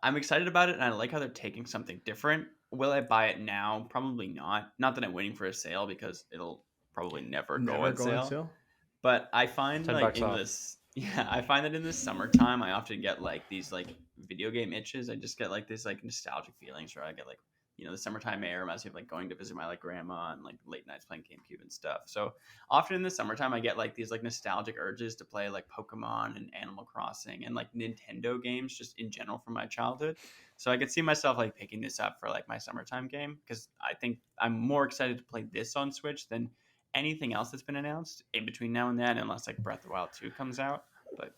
I'm excited about it, and I like how they're taking something different. Will I buy it now? Probably not. Not that I'm waiting for a sale because it'll probably never go on On sale. sale. But I find like $10 in off. this Yeah, I find that in the summertime, I often get like these like video game itches. I just get like this like nostalgic feelings where I get like, the summertime air reminds me of like going to visit my like grandma and like late nights playing GameCube and stuff. So often in the summertime, I get like these like nostalgic urges to play like Pokemon and Animal Crossing and like Nintendo games just in general from my childhood. So I could see myself like picking this up for like my summertime game because I think I'm more excited to play this on Switch than anything else that's been announced in between now and then, unless like Breath of the Wild 2 comes out. But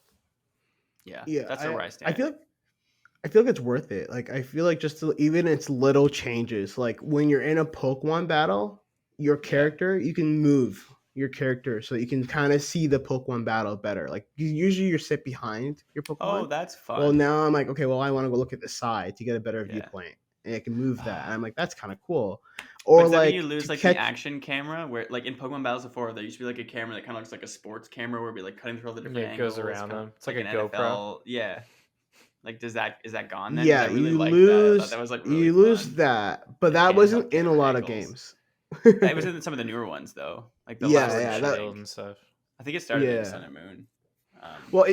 yeah, Yeah, that's where I I stand. feel like it's worth it. Like I feel like even its little changes, like when you're in a Pokemon battle, your Yeah. character you can move your character so you can kind of see the Pokemon battle better. Like usually you sit behind your Oh, Pokemon. that's Well, fun. now I'm like, okay, well I want to go look at the side to get a better Yeah. viewpoint, and I can move that. And Ah. I'm like, that's kind of cool. But Or does that mean you like to lose like the catch, action camera where like in Pokemon Battles before there used to be like a camera that kind of looks like a sports camera where it'd be like cutting through all the Yeah, different it goes angles, around kind of them. It's like like a an GoPro. NFL. Yeah. Like is that gone then? Because yeah, I really liked that. I thought that was like really you lose fun. that, but The that handheld wasn't in a camera lot of angles. games. It was in some of the newer ones though, like the Yeah, last Sword yeah, gen. and I that Shield think. and stuff. I think it started in yeah. Sun and Moon. Well,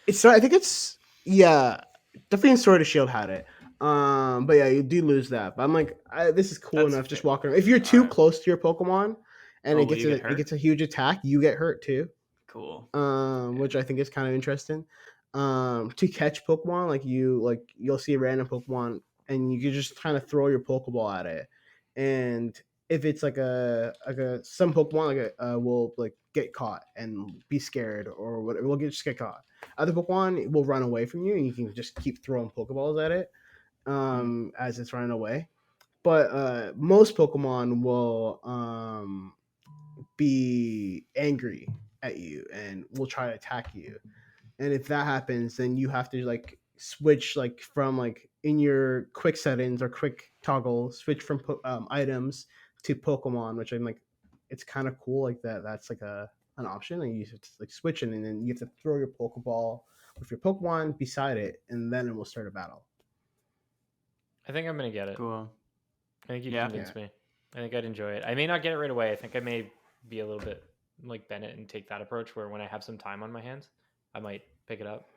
it's I think it's yeah, definitely in Sword of Shield had it. But yeah, you do lose that. But I'm like, this is cool That's enough. Just fair. walking around. If you're All too right. close to your Pokemon, and Oh, will you get it hurt? gets a huge attack, you get hurt too. Cool. Yeah. Which I think is kind of interesting. To catch Pokemon, you'll see a random Pokemon, and you can just kind of throw your Pokeball at it, and if it's like a some Pokemon will like get caught and be scared or whatever, will just get caught. Other Pokemon will run away from you, and you can just keep throwing Pokeballs at it as it's running away. But most Pokemon will be angry at you and will try to attack you. And if that happens, then you have to like switch like from like in your quick settings or quick toggle, switch from items to Pokemon, which I'm like, it's kind of cool like that. That's like an option, and you have to like switch it, and then you have to throw your Pokeball with your Pokemon beside it, and then it will start a battle. I think I'm gonna get it. Cool. I think you've Yeah. convinced me. I think I'd enjoy it. I may not get it right away. I think I may be a little bit like Bennett and take that approach where when I have some time on my hands, I might pick it up.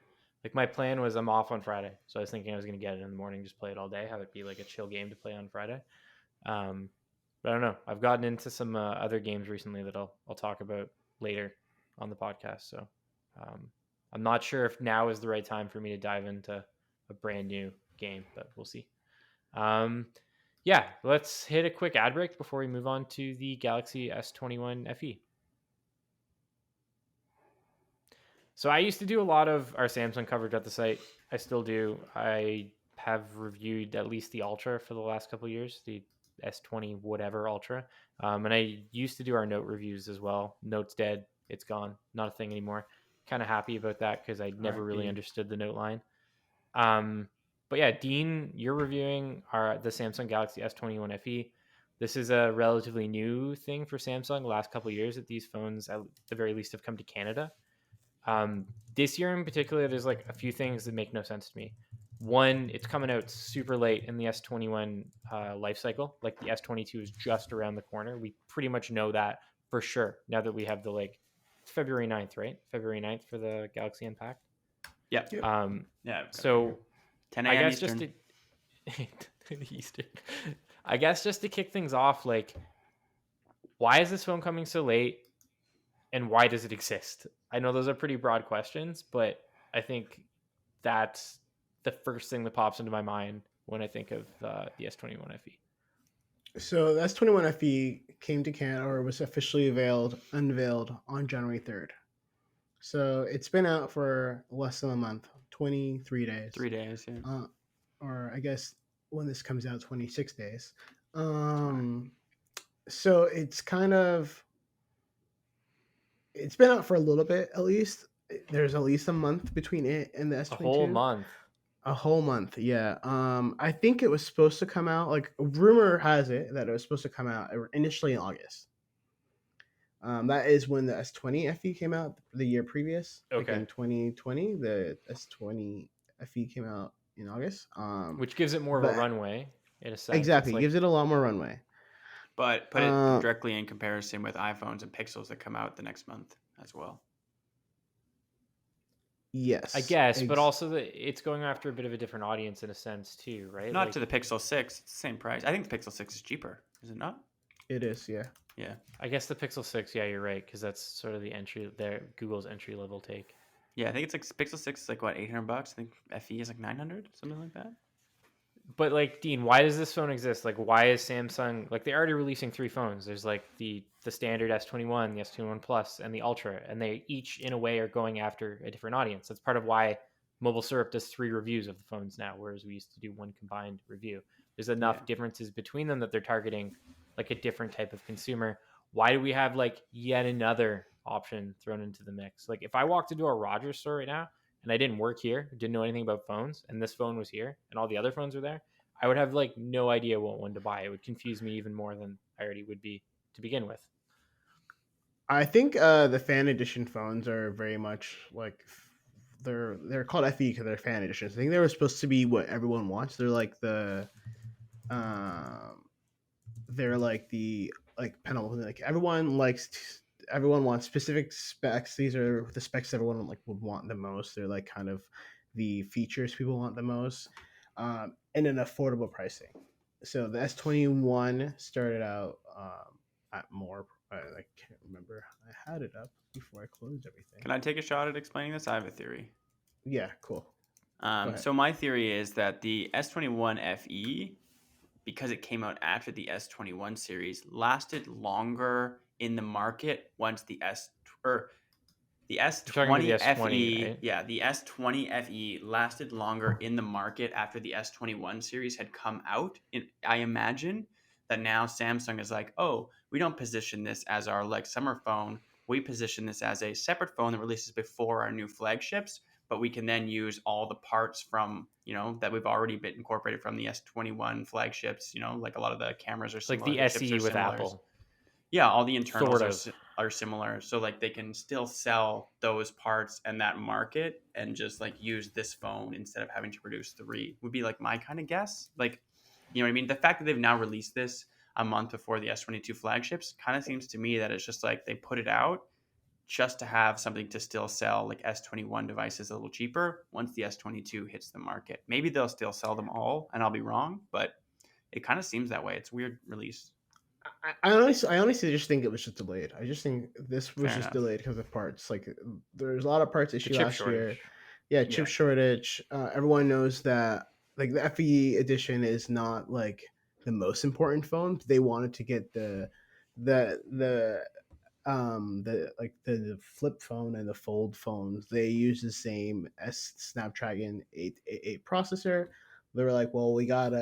Like my plan was I'm off on Friday, so I was thinking I was gonna get it in the morning, just play it all day, have it be like a chill game to play on Friday. But I don't know. I've gotten into some other games recently that I'll talk about later on the podcast. So I'm not sure if now is the right time for me to dive into a brand new game, but we'll see. Yeah, let's hit a quick ad break before we move on to the Galaxy S21 FE. So I used to do a lot of our Samsung coverage at the site. I still do. I have reviewed at least the Ultra for the last couple of years, the S20 whatever Ultra. And I used to do our Note reviews as well. Note's dead. It's gone. Not a thing anymore. Kind of happy about that because I never really understood the Note line. But yeah, Dean, you're reviewing the Samsung Galaxy S21 FE. This is a relatively new thing for Samsung. The last couple of years that these phones, at the very least, have come to Canada. This year in particular, there's like a few things that make no sense to me. One, it's coming out super late in the S21 life cycle. Like the S22 is just around the corner. We pretty much know that for sure now that we have the it's February 9th, right? February 9th for the Galaxy Impact. Yep. Yeah. So 10 I a.m. guess Eastern. Eastern. I guess just to kick things off, like, why is this phone coming so late, and why does it exist? I know those are pretty broad questions, but I think that's the first thing that pops into my mind when I think of the S21 FE. So the S21 FE came to Canada, or was officially unveiled on January 3rd. So it's been out for less than a month, 23 days. 3 days, yeah. Or I guess when this comes out, 26 days. So it's been out for a little bit at least. There's at least a month between it and the S22. A whole month. A whole month, yeah. I think it was supposed to come out, like, rumor has it that it was supposed to come out initially in August. That is when the S20 FE came out the year previous. Okay. Like in 2020, the S20 FE came out in August. Which gives it more of a runway in a sense. Exactly, gives it a lot more runway. But put it directly in comparison with iPhones and Pixels that come out the next month as well. I Yes, guess, but also it's going after a bit of a different audience in a sense too, right? Not to the Pixel 6. It's the same price. I think the Pixel 6 is cheaper. Is it not? it is. Yeah. Yeah. I guess the Pixel 6, yeah, you're right, because that's sort of the entry there, Google's entry level take. Yeah, I think it's like Pixel 6 is like what, $800? I think FE is like 900, something like that. But like, Dean, why does this phone exist? Like, why is Samsung, like, they're already releasing 3 phones. There's like the standard S21, the S21 Plus, and the Ultra, and they each in a way are going after a different audience. That's part of why MobileSyrup does 3 reviews of the phones now, whereas we used to do 1 combined review. There's enough differences between them that they're targeting like a different type of consumer. Why do we have like yet another option thrown into the mix? Like, if I walked into a Rogers store right now and I didn't work here, didn't know anything about phones, and this phone was here and all the other phones were there, I would have like no idea what one to buy. It would confuse me even more than I already would be to begin with. I think the fan edition phones are very much like they're called FE because they're fan editions. I think they were supposed to be what everyone wants. Um they're like the penultimate. Like everyone wants specific specs. These are the specs everyone like would want the most. They're like kind of the features people want the most, and an affordable pricing. So the S21 started out at more. I can't remember. I had it up before I closed everything. Can I take a shot at explaining this? I have a theory. Yeah, cool. So my theory is that the S21 FE, because it came out after the S21 series, lasted longer in the market once the S20 FE, right? yeah, the S20 FE lasted longer in the market after the S21 series had come out. I imagine that now Samsung is like, oh, we don't position this as our like summer phone. We position this as a separate phone that releases before our new flagships, but we can then use all the parts from, that we've already been incorporated from the S21 flagships, like a lot of the cameras are Like similar. the SE with Apple. Yeah, all the internals Sort of. are similar. So like they can still sell those parts and that market and just like use this phone instead of having to produce 3 would be like my kind of guess. Like, you know what I mean? The fact that they've now released this a month before the S22 flagships kind of seems to me that it's just like they put it out just to have something to still sell like S21 devices a little cheaper once the S22 hits the market. Maybe they'll still sell them all and I'll be wrong, but it kind of seems that way. It's a weird release. I honestly just think it was just delayed. I just think this was just delayed because of parts. Like there's a lot of parts issue last year. Yeah, chip shortage. Everyone knows that like the FE edition is not like the most important phone. They wanted to get the flip phone and the fold phones. They use the same Snapdragon 888 processor. They were like, well, we want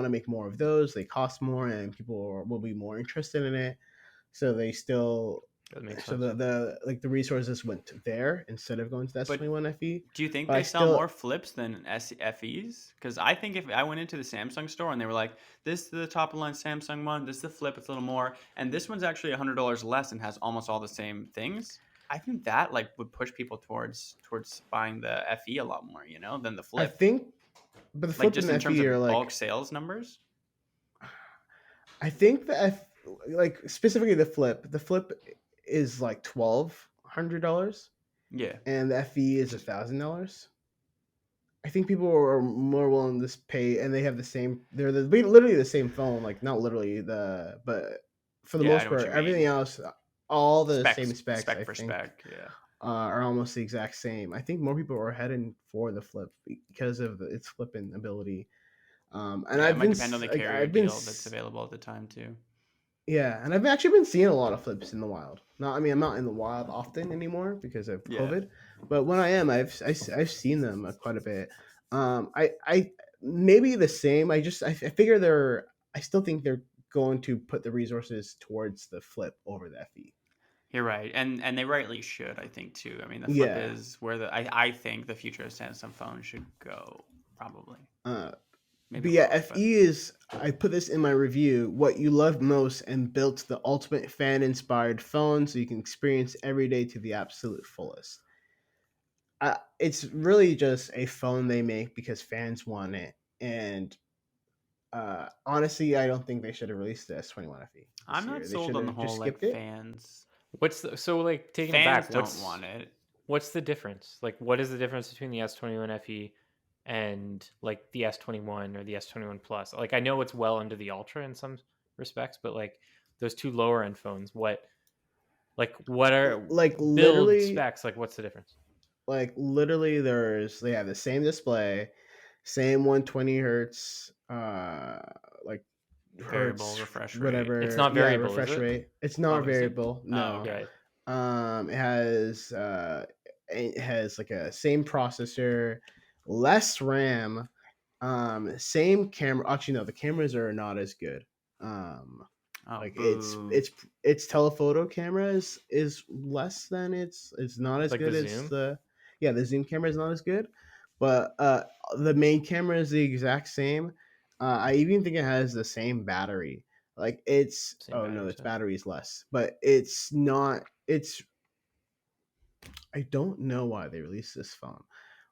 to make more of those. They cost more, and people will be more interested in it. So they still, the resources went there instead of going to the S21 FE. Do you think they sell more flips than FEs? Because I think if I went into the Samsung store and they were like, this is the top of the line Samsung one, this is the flip, it's a little more, and this one's actually $100 less and has almost all the same things, I think that like would push people towards buying the FE a lot more, than the flip. I think, but the flip like just and in terms FE of are like bulk sales numbers. I think specifically the flip is like $1,200. Yeah, and the FE is $1,000. I think people are more willing to pay, and they have the same. They're literally the same phone, like not literally but for the most part, everything else, all the same specs. Spec for spec, yeah. Are almost the exact same. I think more people are heading for the flip because of its flipping ability. And it might depend on the carrier deal that's available at the time too. Yeah, and I've actually been seeing a lot of flips in the wild. I'm not in the wild often anymore because of COVID, but when I am, I've seen them quite a bit. I maybe the same. I figure I still think they're going to put the resources towards the flip over the FE. You're right, and they rightly should. I think too. I mean, the flip is where I think the future of Samsung phones should go. Probably. But yeah, FE is, I put this in my review, what you love most and built the ultimate fan-inspired phone so you can experience every day to the absolute fullest. It's really just a phone they make because fans want it. And honestly, I don't think they should have released the S21 FE. I'm not sold on the whole like fans. Taking fans it back? Don't want it. What's the difference? Like, what is the difference between the S21 FE and like the S21 or the S21 Plus? Like, I know it's well under the Ultra in some respects, but like those two lower end phones, what are Like build literally, specs? Like, what's the difference? they have the same display, same 120 hertz, like Variable hertz, refresh rate. It's whatever. not Yeah, variable, is refresh it? rate. It's not Oh, is it? variable. Oh, No. okay. Right. It has like a same processor, less RAM, same camera. Actually, no, the cameras are not as good. Oh, Like boo. its telephoto camera is less than it's not as Like good the as zoom? the zoom camera is not as good, but the main camera is the exact same. I even think it has the same battery. Like it's Same oh no, battery its size. battery is less, but it's not. It's I don't know why they released this phone.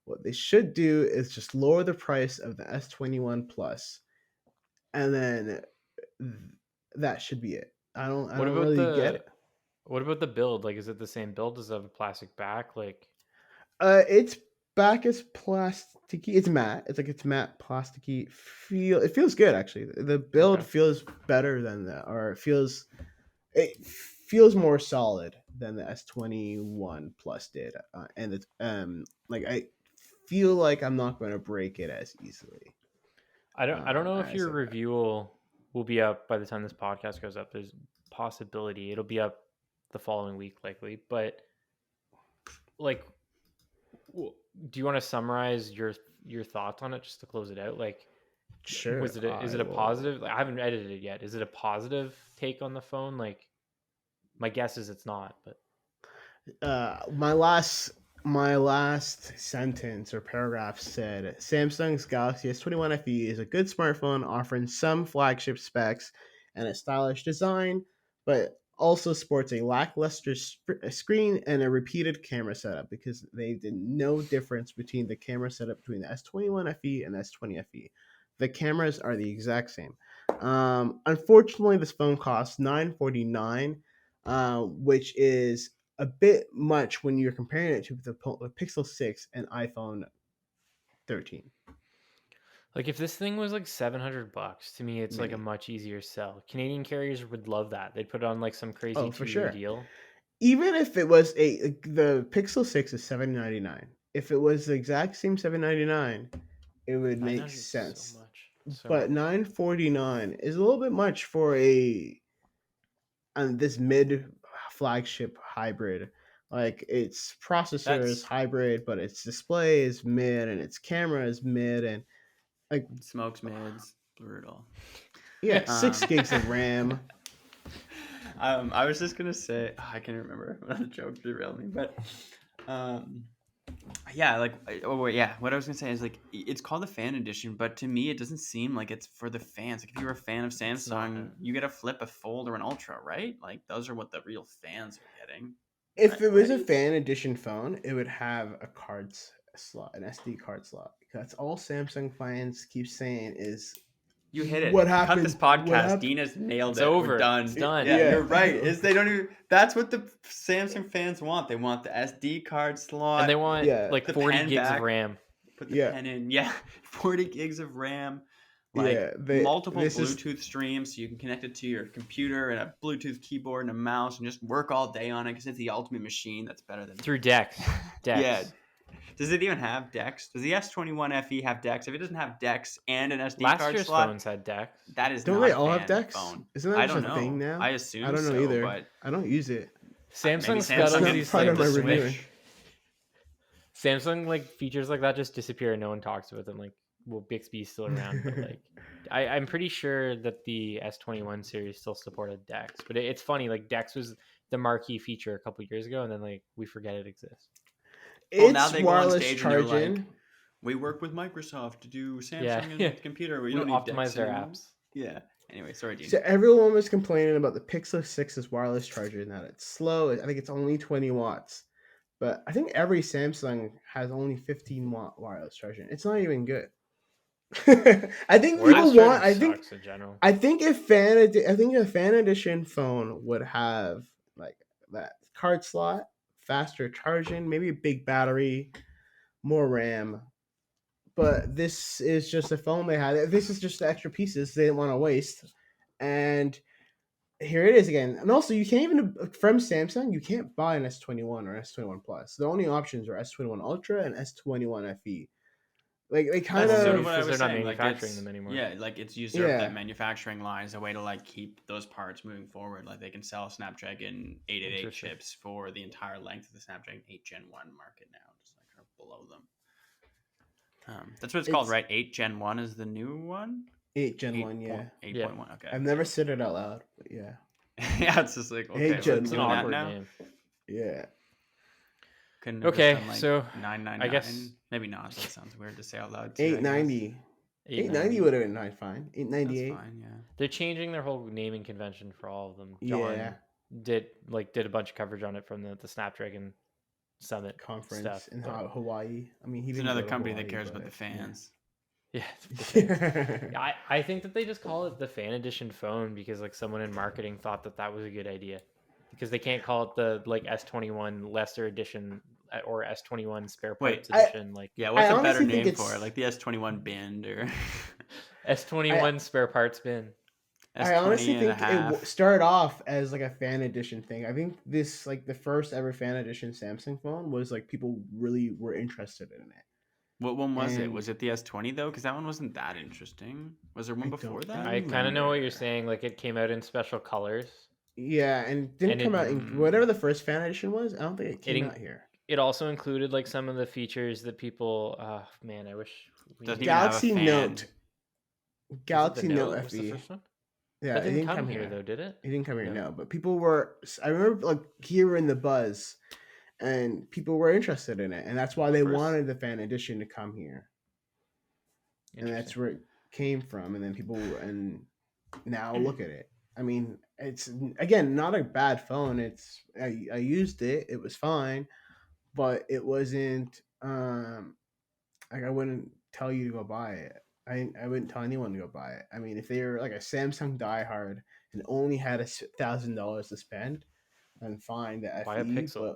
What they should do is just lower the price of the S21 Plus, and then th- that should be it. I What don't about really get the it. what about the build? Like, is it the same build? Does it have a plastic back? Like, Its back is plasticky. It's matte. It's matte plasticky. It feels good actually. The build okay. feels better than it feels more solid than the S21 Plus did, and it's like I feel like I'm not going to break it as easily. I don't know if As your a review will be up by the time this podcast goes up. There's a possibility it'll be up the following week likely, but like do you want to summarize your thoughts on it just to close it out? Like, Sure, is I it a will. positive? Like, I haven't edited it yet. Is it a positive take on the phone? Like, my guess is it's not, but My last sentence or paragraph said Samsung's Galaxy S21 FE is a good smartphone offering some flagship specs and a stylish design, but also sports a lackluster screen and a repeated camera setup because they did no difference between the camera setup between the S21 FE and the S20 FE. The cameras are the exact same. Unfortunately, this phone costs $949, which is a bit much when you're comparing it to the Pixel 6 and iPhone 13 like if this thing was like $700 to me, it's like a mini. much easier sell. Canadian carriers would love that. They'd put it on like some crazy Oh, for 2 year sure. deal. Even if it was the Pixel 6 is $799. If it was the exact same $799, it would make 900 is so sense. much. So But much. $949 is a little bit much for this mid flagship hybrid. Like its processor is That's hybrid, but its display is mid and its camera is mid, and like smokes mids. Brutal. yeah, Um, 6 gigs of RAM. I was just gonna say I can't remember the joke derailed me, but um, yeah, like yeah, what I was gonna say is like it's called the fan edition, but to me it doesn't seem like it's for the fans. Like if you're a fan of It's not. Samsung, you get a Flip, a Fold, or an Ultra, right? Like those are what the real fans are getting. If it was a Right? fan edition phone, it would have a slot, an SD card slot. That's all Samsung fans keep saying is You hit it. what Cut this happened. What podcast. happened? Dina's nailed It's it. over. We're done. It's done. Yeah, Yeah. you're right. Is they don't even. That's what the Samsung fans want. They want the SD card slot. And they want Yeah. like the 40 pen gigs of back. RAM. Put the Yeah. pen in. Yeah, 40 gigs of RAM. Like Yeah. multiple This is Bluetooth streams, so you can connect it to your computer and a Bluetooth keyboard and a mouse, and just work all day on it because it's the ultimate machine. That's better than Through Dex. yeah. Does it even have DeX? Does the S21 FE have DeX? If it doesn't have DeX and an SD Last card year's slot, phones had Dex. that is don't not they a all have fan Dex? phone. Isn't that I just don't a thing know. now? I I assume don't know so, either. but I don't use it. maybe Samsung It's got Samsung all not these part like of my the reviewing. Switch. Samsung like features like that just disappear and no one talks about them. Like, well, Bixby's still around, but like I'm pretty sure that the S21 series still supported Dex. But it's funny, like Dex was the marquee feature a couple years ago, and then like we forget it exists. well, now It's they go on wireless stage and they're like, charging. we work with Microsoft to do Yeah, Samsung yeah. and computer. We We don't need DeX optimized our anymore. apps. Yeah. Anyway, sorry, Dean. So everyone was complaining about the Pixel 6's wireless charger and that it's slow. I think it's only 20 watts. But I think every Samsung has only 15-watt wireless charging. It's not even good. I think Wireless people want. charging sucks in general. I think a fan edition phone would have like that card slot faster charging, maybe a big battery, more RAM. But this is just a phone they had. This is just the extra pieces they didn't want to waste. And here it is again. And also, you can't even, from Samsung, you can't buy an S21 or S21 Plus. The only options are S21 Ultra and S21 FE. Like, they kind That's sort of. of what I because was they're not saying. Like, manufacturing it's them anymore. yeah, like it's usurped Yeah. that manufacturing line as a way to like keep those parts moving forward. Like they can sell Snapdragon 888 Interesting. chips for the entire length of the Snapdragon 8 Gen 1 market now, just like kind of below them. That's what it's called, right? 8 Gen 1 is the new one? 8 Gen 1, yeah. 8.1, okay. I've never said it out loud, but yeah. Yeah, it's just like, okay, 8 Gen It's an doing that awkward now? name. Yeah. Couldn't have Okay, just done, like, so 999. I guess- Maybe not. That sounds weird to say out loud. Too, I guess. 890. 890 would have been fine. 898. That's fine, yeah. They're changing their whole naming convention for all of them. John Yeah. did a bunch of coverage on it from the Snapdragon Summit Conference stuff, in but- Hawaii. I mean, he It's didn't another go to company that Hawaii, cares about but, the fans. Yeah. Yeah. I think that they just call it the fan edition phone because like someone in marketing thought that was a good idea because they can't call it the like S21 lesser edition or S21 spare parts edition. Like Yeah, what's a better honestly think name for it's- it? Like the S21 Bend or S21 spare parts bin. I honestly S20 and a think half. it started off as like a fan edition thing. I think this like the first ever fan edition Samsung phone was like people really were interested in it. What one was it? And- Was it the S20 though? Because that one wasn't that interesting. Was there one I before don't that? I kind of know what you're remember. saying. Like it came out in special colors. Yeah, and didn't And come it- out in whatever the first fan edition was. I don't think it came in- out here. It also included like some of the features that people. Man, I wish. Doesn't even have a Galaxy fan. Note. Galaxy Note was the FE. first one? Yeah, That it didn't come here though, did it? It didn't come here, No. no. But people were. I remember like hearing the buzz, and people were interested in it, and that's why they First- wanted the fan edition to come here. And that's Interesting. where it came from. And then and now look at it. I mean, it's again not a bad phone. I used it. It was fine, but it wasn't. Like I wouldn't tell you to go buy it. I wouldn't tell anyone to go buy it. I mean, if they were like a Samsung diehard and only had $1,000 to spend, then fine. The Buy a FE, Pixel.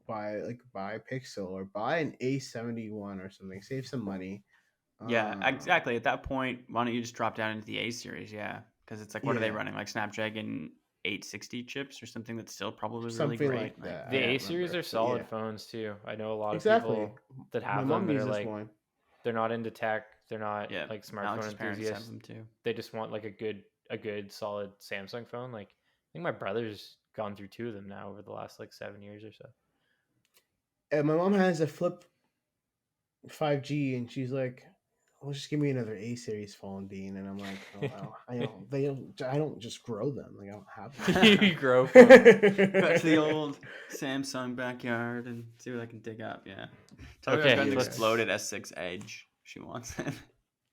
but buy a Pixel or buy an A71 or something. Save some money. Yeah, exactly. At that point, why don't you just drop down into the A series? Yeah, because it's like, what are they Yeah. running? Like Snapdragon 860 chips or something that's still probably Something really great. like that. The I A don't series remember, are but solid yeah. phones too. I know a lot of Exactly. people that My have them mom that are uses like one. they're not into tech. They're not Yeah, like smartphone Alex's parents have enthusiasts. them too. They just want like a good solid Samsung phone. Like I think my brother's gone through 2 of them now over the last like 7 years or so. And my mom has a Flip 5G, and she's like, "Well, just give me another A series phone, Dean." And I'm like, "Oh, well, I don't just grow them. Like I don't have them." You grow Go to the old Samsung backyard and see what I can dig up. Yeah. Tell her Okay, I've got an let's- exploded S6 Edge. She wants it.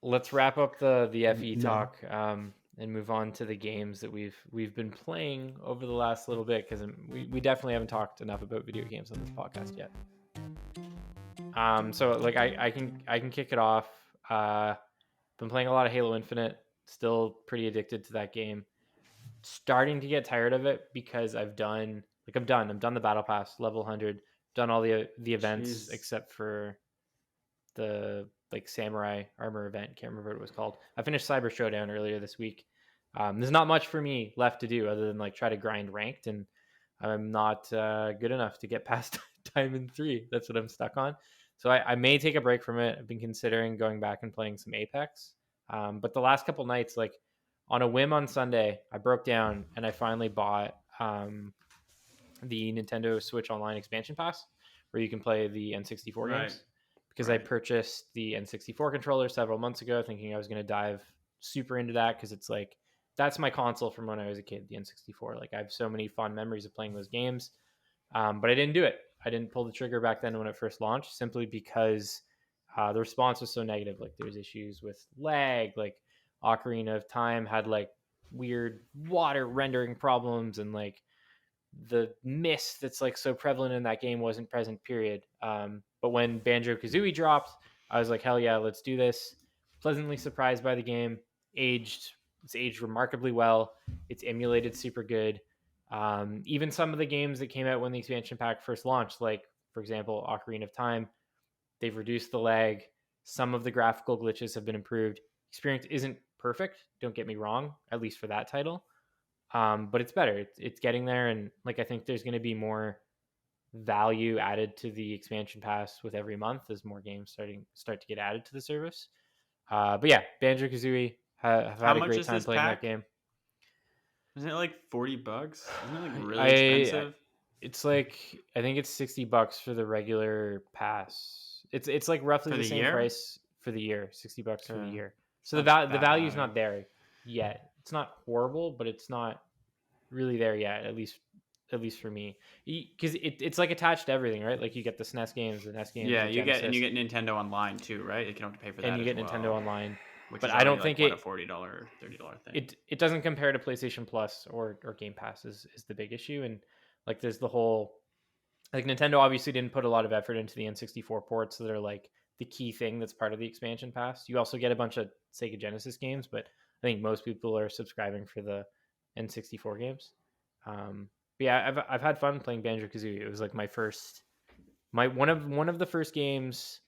Let's wrap up the FE No. talk and move on to the games that we've been playing over the last little bit because we definitely haven't talked enough about video games on this podcast yet. So like I can kick it off. Been playing a lot of Halo Infinite. Still pretty addicted to that game. Starting to get tired of it because I'm done the battle pass level 100. Done all the events Jeez. except for the like samurai armor event. Can't remember what it was called. I finished Cyber Showdown earlier this week. There's not much for me left to do other than like try to grind ranked, and I'm not good enough to get past Diamond 3. That's what I'm stuck on. So I may take a break from it. I've been considering going back and playing some Apex. But the last couple nights, like on a whim on Sunday, I broke down and I finally bought the Nintendo Switch Online expansion pass where you can play the N64 Right. games. Because I Right. purchased the N64 controller several months ago, thinking I was going to dive super into that because it's like, that's my console from when I was a kid, the N64. Like I have so many fond memories of playing those games. But I didn't do it. I didn't pull the trigger back then when it first launched simply because the response was so negative. Like there was issues with lag, like Ocarina of Time had like weird water rendering problems and like the mist that's like so prevalent in that game wasn't present, period. But when Banjo-Kazooie dropped, I was like, hell yeah, let's do this. Pleasantly surprised by the game. It's aged remarkably well. It's emulated super good. Even some of the games that came out when the expansion pack first launched, like for example, Ocarina of Time, they've reduced the lag. Some of the graphical glitches have been improved. Experience isn't perfect, don't get me wrong, at least for that title. But it's better. It's getting there, and like I think there's going to be more value added to the expansion pass with every month as more games start to get added to the service. But yeah, Banjo-Kazooie, have How had a much great is time this playing pack? that game. Isn't it like $40? Isn't it like really I expensive? it's like I think it's $60 for the regular pass. It's like roughly For the the same year? price for the year, $60 for the Yeah. year. So Not the that value's high. not there yet. It's not horrible, but it's not really there yet. At least for me, because it's like attached to everything, right? Like you get the SNES games, the NES games, Yeah, the you get Genesis, Nintendo Online too, right? You don't have to pay for that and you as get Nintendo well, Online. which But is I already don't like think what, a it $40, $30 thing. it doesn't compare to PlayStation Plus or Game Pass is the big issue. And like there's the whole, like Nintendo obviously didn't put a lot of effort into the N64 ports that are like the key thing that's part of the expansion pass. You also get a bunch of Sega Genesis games, but I think most people are subscribing for the N64 games. But yeah, I've had fun playing Banjo-Kazooie. It was like one of the first games,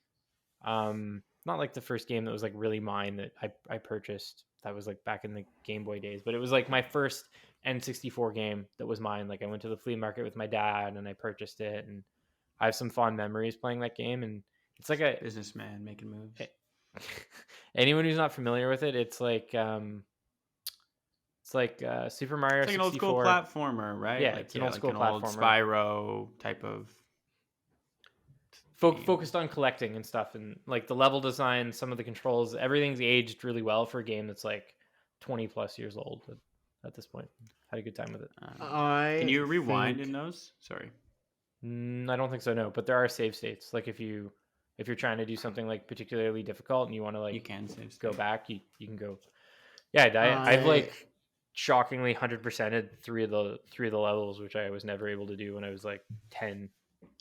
not like the first game that was like really mine that I purchased. That was like back in the Game Boy days, but it was like my first N64 game that was mine. Like I went to the flea market with my dad and I purchased it, and I have some fond memories playing that game. And it's like a Businessman making moves. anyone who's not familiar with it, it's like Super Mario It's like an old school 64. platformer, right? Yeah, like, it's an old like school an old platformer. Spyro type of game. Focused on collecting and stuff, and like the level design, some of the controls, everything's aged really well for a game that's like 20 plus years old at this point. Had a good time with it. Can you rewind think- in those? Sorry. I don't think so, no, but there are save states. Like if you're trying to do something like particularly difficult and you want to like You can save go state. back, you can go. Yeah, I've like shockingly 100%ed three of the levels, which I was never able to do when I was like 10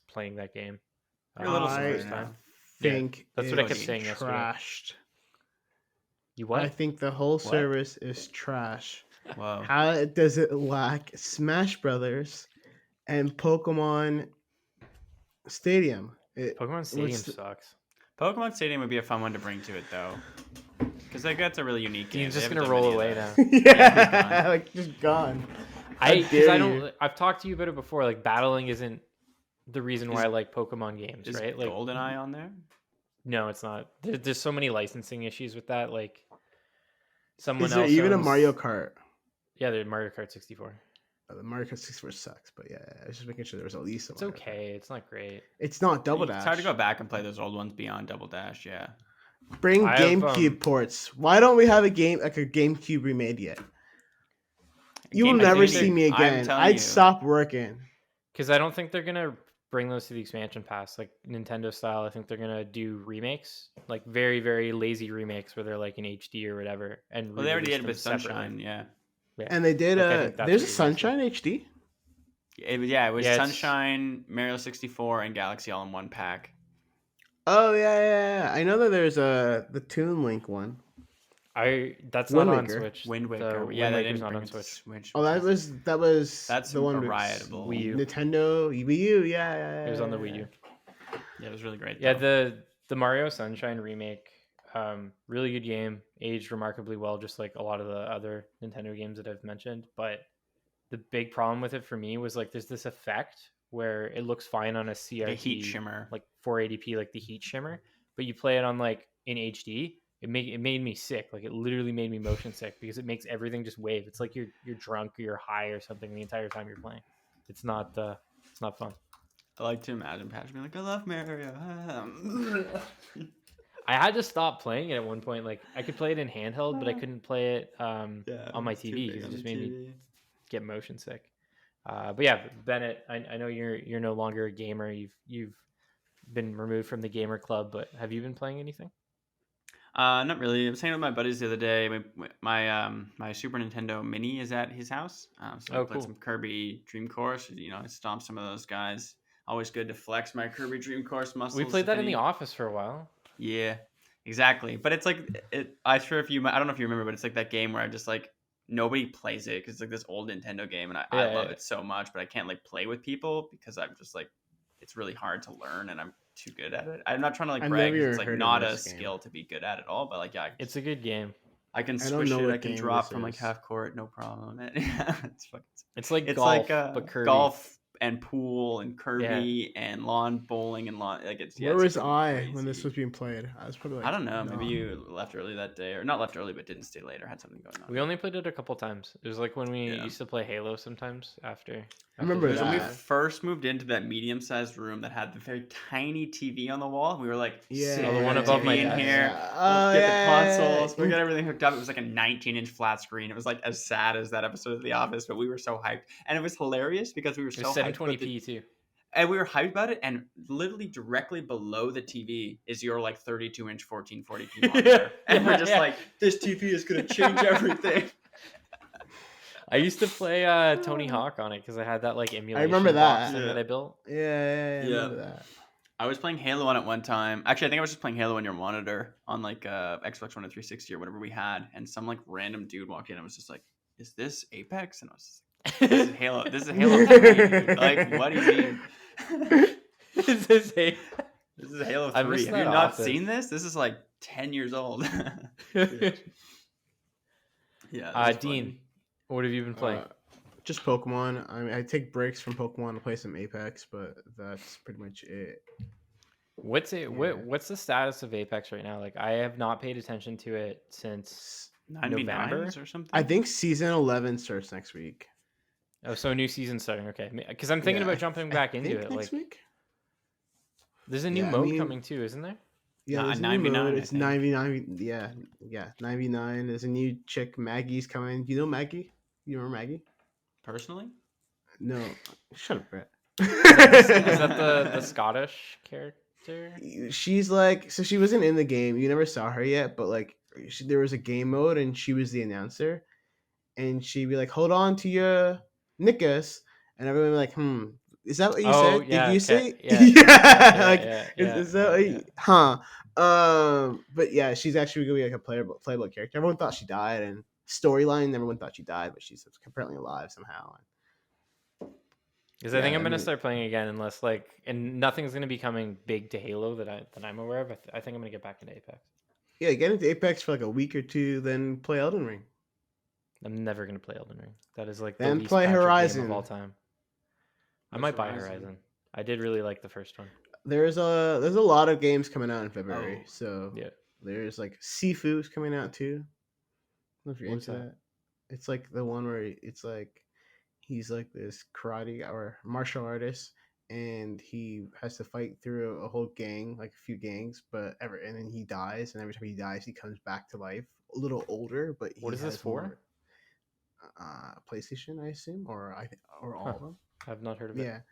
playing that game. You're a little for the slower first now. time. think that's what I kept it's saying yesterday. trashed. You what? I think the whole service is trash. Whoa. How does it lack Smash Brothers and Pokemon Stadium? Pokemon Stadium sucks. Pokemon Stadium would be a fun one to bring to it though, because like that's a really unique game. Dean's They just haven't gonna done roll many away of now. those. Yeah, like just gone. I've talked to you about it before. Like battling isn't the reason why I like Pokemon games, Is right? Like GoldenEye on there? no, it's not. There's so many licensing issues with that. Like someone Is there else even a owns- Mario Kart? Yeah, there's Mario Kart 64. The Mario Kart 64 sucks, but yeah, I was just making sure there was at least a It's Mario Kart. okay. It's not great. It's not Double Dash. It's hard to go back and play those old ones beyond Double Dash. Yeah. Bring I have, GameCube ports. Why don't we have a game like a GameCube remade yet? You will Game- never I see think- me I'm again. telling I'd you. stop working. Because I don't think they're gonna bring those to the expansion pass like Nintendo style. I think they're gonna do remakes, like very very lazy remakes where they're like in HD or whatever. And Well, they already re-release did them with separately. Sunshine. Yeah. Yeah. And they did Like, I think that's there's a what it is. Sunshine HD? It was Yeah, it's- Sunshine, Mario 64, and Galaxy all in one pack. Oh yeah. I know that there's the Toon Link one. That's Wind not on Waker. Switch. Wind The Waker. Yeah, Wind they Waker's didn't not bring on it to Switch. Switch. Oh, which is- that was That's the one a with riotable. Wii U. Nintendo Wii U. Yeah. It was on the Wii U. Yeah, it was really great. Yeah, though. the Mario Sunshine remake, really good game, aged remarkably well, just like a lot of the other Nintendo games that I've mentioned. But the big problem with it for me was like there's this effect where it looks fine on a CRT, the heat shimmer. like 480p, like the heat shimmer, but you play it on like in HD, it made me sick. Like it literally made me motion sick because it makes everything just wave. It's like you're drunk or you're high or something the entire time you're playing. It's not fun. I like to imagine Patrick being like, "I love Mario." I had to stop playing it at one point. Like I could play it in handheld, but I couldn't play it on my it's too TV big because on it just the made me TV. get motion sick. But yeah, Bennett, I know you're no longer a gamer. You've been removed from the gamer club, but have you been playing anything? Not really. I was hanging with my buddies the other day. My Super Nintendo Mini is at his house. So I Oh, played cool. some Kirby Dream Course. You know, I stomped some of those guys. Always good to flex my Kirby Dream Course muscles. We played that if in the any- office for a while. Yeah, exactly. But it's like I don't know if you remember, but it's like that game where I just like nobody plays it because it's like this old Nintendo game, and I Yeah, love yeah. it so much, but I can't like play with people because I'm just like it's really hard to learn, and I'm too good at it. I'm not trying to like I've brag. never 'Cause even it's like heard of not a this game. skill to be good at all, but like yeah, It's a good game. I can I don't swish know it. what I can game drop this from like is. half court, no problem. It's fucking. It's like It's golf, like but curvy. golf and pool and curvy and lawn bowling and lawn like it's. Yeah, Where it's was I crazy. when this was being played? I was probably like, I don't know. no. Maybe you left early that day, or not left early, but didn't stay late, or had something going on. We only played it a couple times. It was like when we Yeah. used to play Halo sometimes after. I remember It was when we that. first moved into that medium-sized room that had the very tiny TV on the wall. We were like, Yeah. sick, Oh, the we one got a above TV my in desk. here. Oh, Let's get yeah. the consoles. We got everything hooked up. It was like a 19-inch flat screen. It was like as sad as that episode of The Office, but we were so hyped, and it was hilarious because we were It so was hyped. about 720p too. And we were hyped about it, and literally directly below the TV is your like 32-inch 1440p monitor, and we're just like, this TV is gonna change everything. I used to play Tony Hawk on it because I had that like emulation remember box that. thing Yeah. that I built. Yeah, I Yeah. remember that. I was playing Halo on it one time. Actually, I think I was just playing Halo on your monitor on like Xbox One or 360 or whatever we had, and some like random dude walked in and was just like, "Is this Apex?" And I was just like, "This is Halo. This is Halo 3. Like, what do you mean? Is this a... This is Halo I 3. missed Have you that not office. seen this? This is like 10 years old." Yeah. that's Dean, funny. what have you been playing? Just Pokemon. I mean, I take breaks from Pokemon to play some Apex, but that's pretty much it. What's it? yeah. What's the status of Apex right now? Like, I have not paid attention to it since 9v9s or something. I think season 11 starts next week. Oh, so a new season starting. Okay, because I'm thinking Yeah, about jumping back I into think it. next Like, week. there's a new Yeah, I mode mean- coming too, isn't there? Yeah, Nah, there's a new 9v9, mode. I It's think. 9v9. Yeah, 9v9. There's a new chick. Maggie's coming. Do you know Maggie? You remember Maggie? Personally, No. Shut up, Brett. Is that the Scottish character? She's like, so she wasn't in the game. You never saw her yet, but like, there was a game mode, and she was the announcer, and she'd be like, "Hold on to your knickers," and everyone would be like, is that what you Oh, said? yeah, Did you okay, say? yeah, Yeah, yeah, like, yeah, is that what yeah. you, But yeah, she's actually gonna be like a playable character. Everyone thought she died, and storyline, everyone thought she died, but she's apparently alive somehow. Because I think Yeah, I'm I gonna mean- start playing again, unless like, and nothing's gonna be coming big to Halo that I'm aware of. I think I'm gonna get back into Apex. Yeah, get into Apex for like a week or two, then play Elden Ring. I'm never gonna play Elden Ring. That is like the Then least play Patrick game Horizon. of all time. I What's might buy Horizon? Horizon. I did really like the first one. There's a lot of games coming out in February, Oh, so Yeah. there's like Sifu's coming out too. I don't know if you're What's into that? that. It's like the one where it's like he's like this karate or martial artist, and he has to fight through a whole gang, like a few gangs, and then he dies, and every time he dies, he comes back to life, a little older, but What is this has for? more, PlayStation, I assume, or all Huh. of them. I've not heard of it.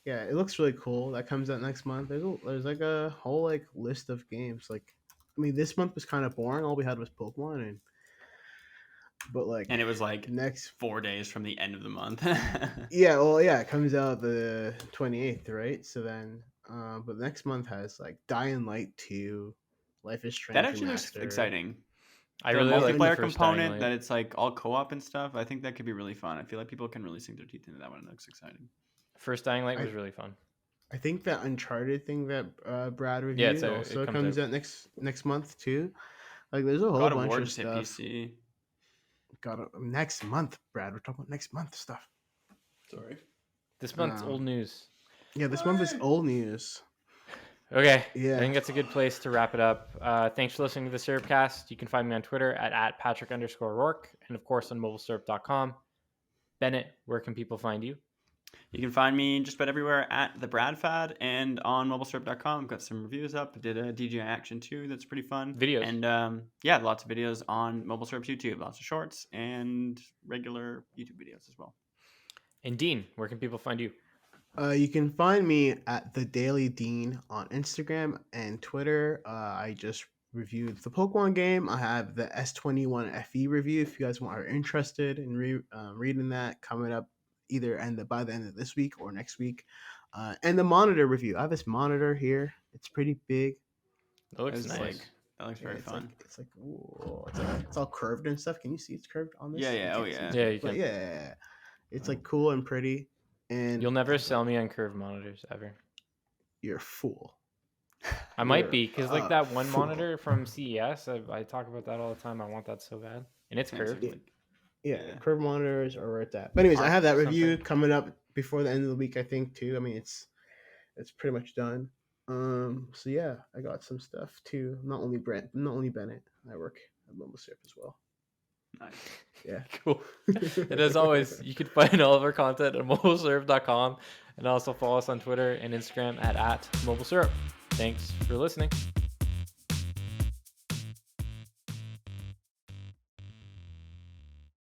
Yeah, it looks really cool. That comes out next month. There's like a whole like list of games. Like, I mean, this month was kind of boring. All we had was Pokemon, but like and it was like next, 4 days from the end of the month. it comes out the 28th, right? So then, but next month has like Dying Light 2, Life is Strange. That actually looks Remastered. exciting. I The really like the multiplayer first Dying component Light. that it's like all co-op and stuff. I think that could be really fun. I feel like people can really sink their teeth into that one. It looks exciting. First Dying Light was really fun. I think that Uncharted thing that Brad reviewed Yeah, it also comes comes out. out next month too. Like, there's a whole God of bunch War of just hit stuff. PC. Next month, Brad. We're talking about next month stuff. Sorry. This month's old news. Yeah, this month is old news. Okay. Yeah. I think that's a good place to wrap it up. Thanks for listening to the SyrupCast. You can find me on Twitter at Patrick_Rourke, and of course on MobileSyrup.com. Bennett, where can people find you? You can find me just about everywhere at the BradFad and on MobileSyrup.com. I've got some reviews up. I did a DJI Action 2 that's pretty fun. Videos. And yeah, lots of videos on MobileSyrup's YouTube. Lots of shorts and regular YouTube videos as well. And Dean, where can people find you? You can find me at the Daily Dean on Instagram and Twitter. I just reviewed the Pokemon game. I have the S21 FE review. If you guys are interested in reading that, coming up either by the end of this week or next week. And the monitor review. I have this monitor here. It's pretty big. It looks It's nice. like That looks very fun. It's like ooh, it's all curved and stuff. Can you see it's curved on this? Yeah, You yeah, can't oh see yeah. it, Yeah, you but can. yeah, it's like cool and pretty. And You'll never sell me on curved monitors ever. You're a fool. I might You're be, because like a that one fool. monitor from CES, I talk about that all the time. I want that so bad, and it's curved. Yeah, curved monitors are where it's at. But anyways, I have that Or review something. coming up before the end of the week, I think too. I mean, it's pretty much done. So yeah, I got some stuff too. Not only Bennett. I work at MobileSyrup as well. Nice. Yeah. Cool. And as always, you can find all of our content at mobilesyrup.com, and also follow us on Twitter and Instagram at mobilesyrup. Thanks for listening.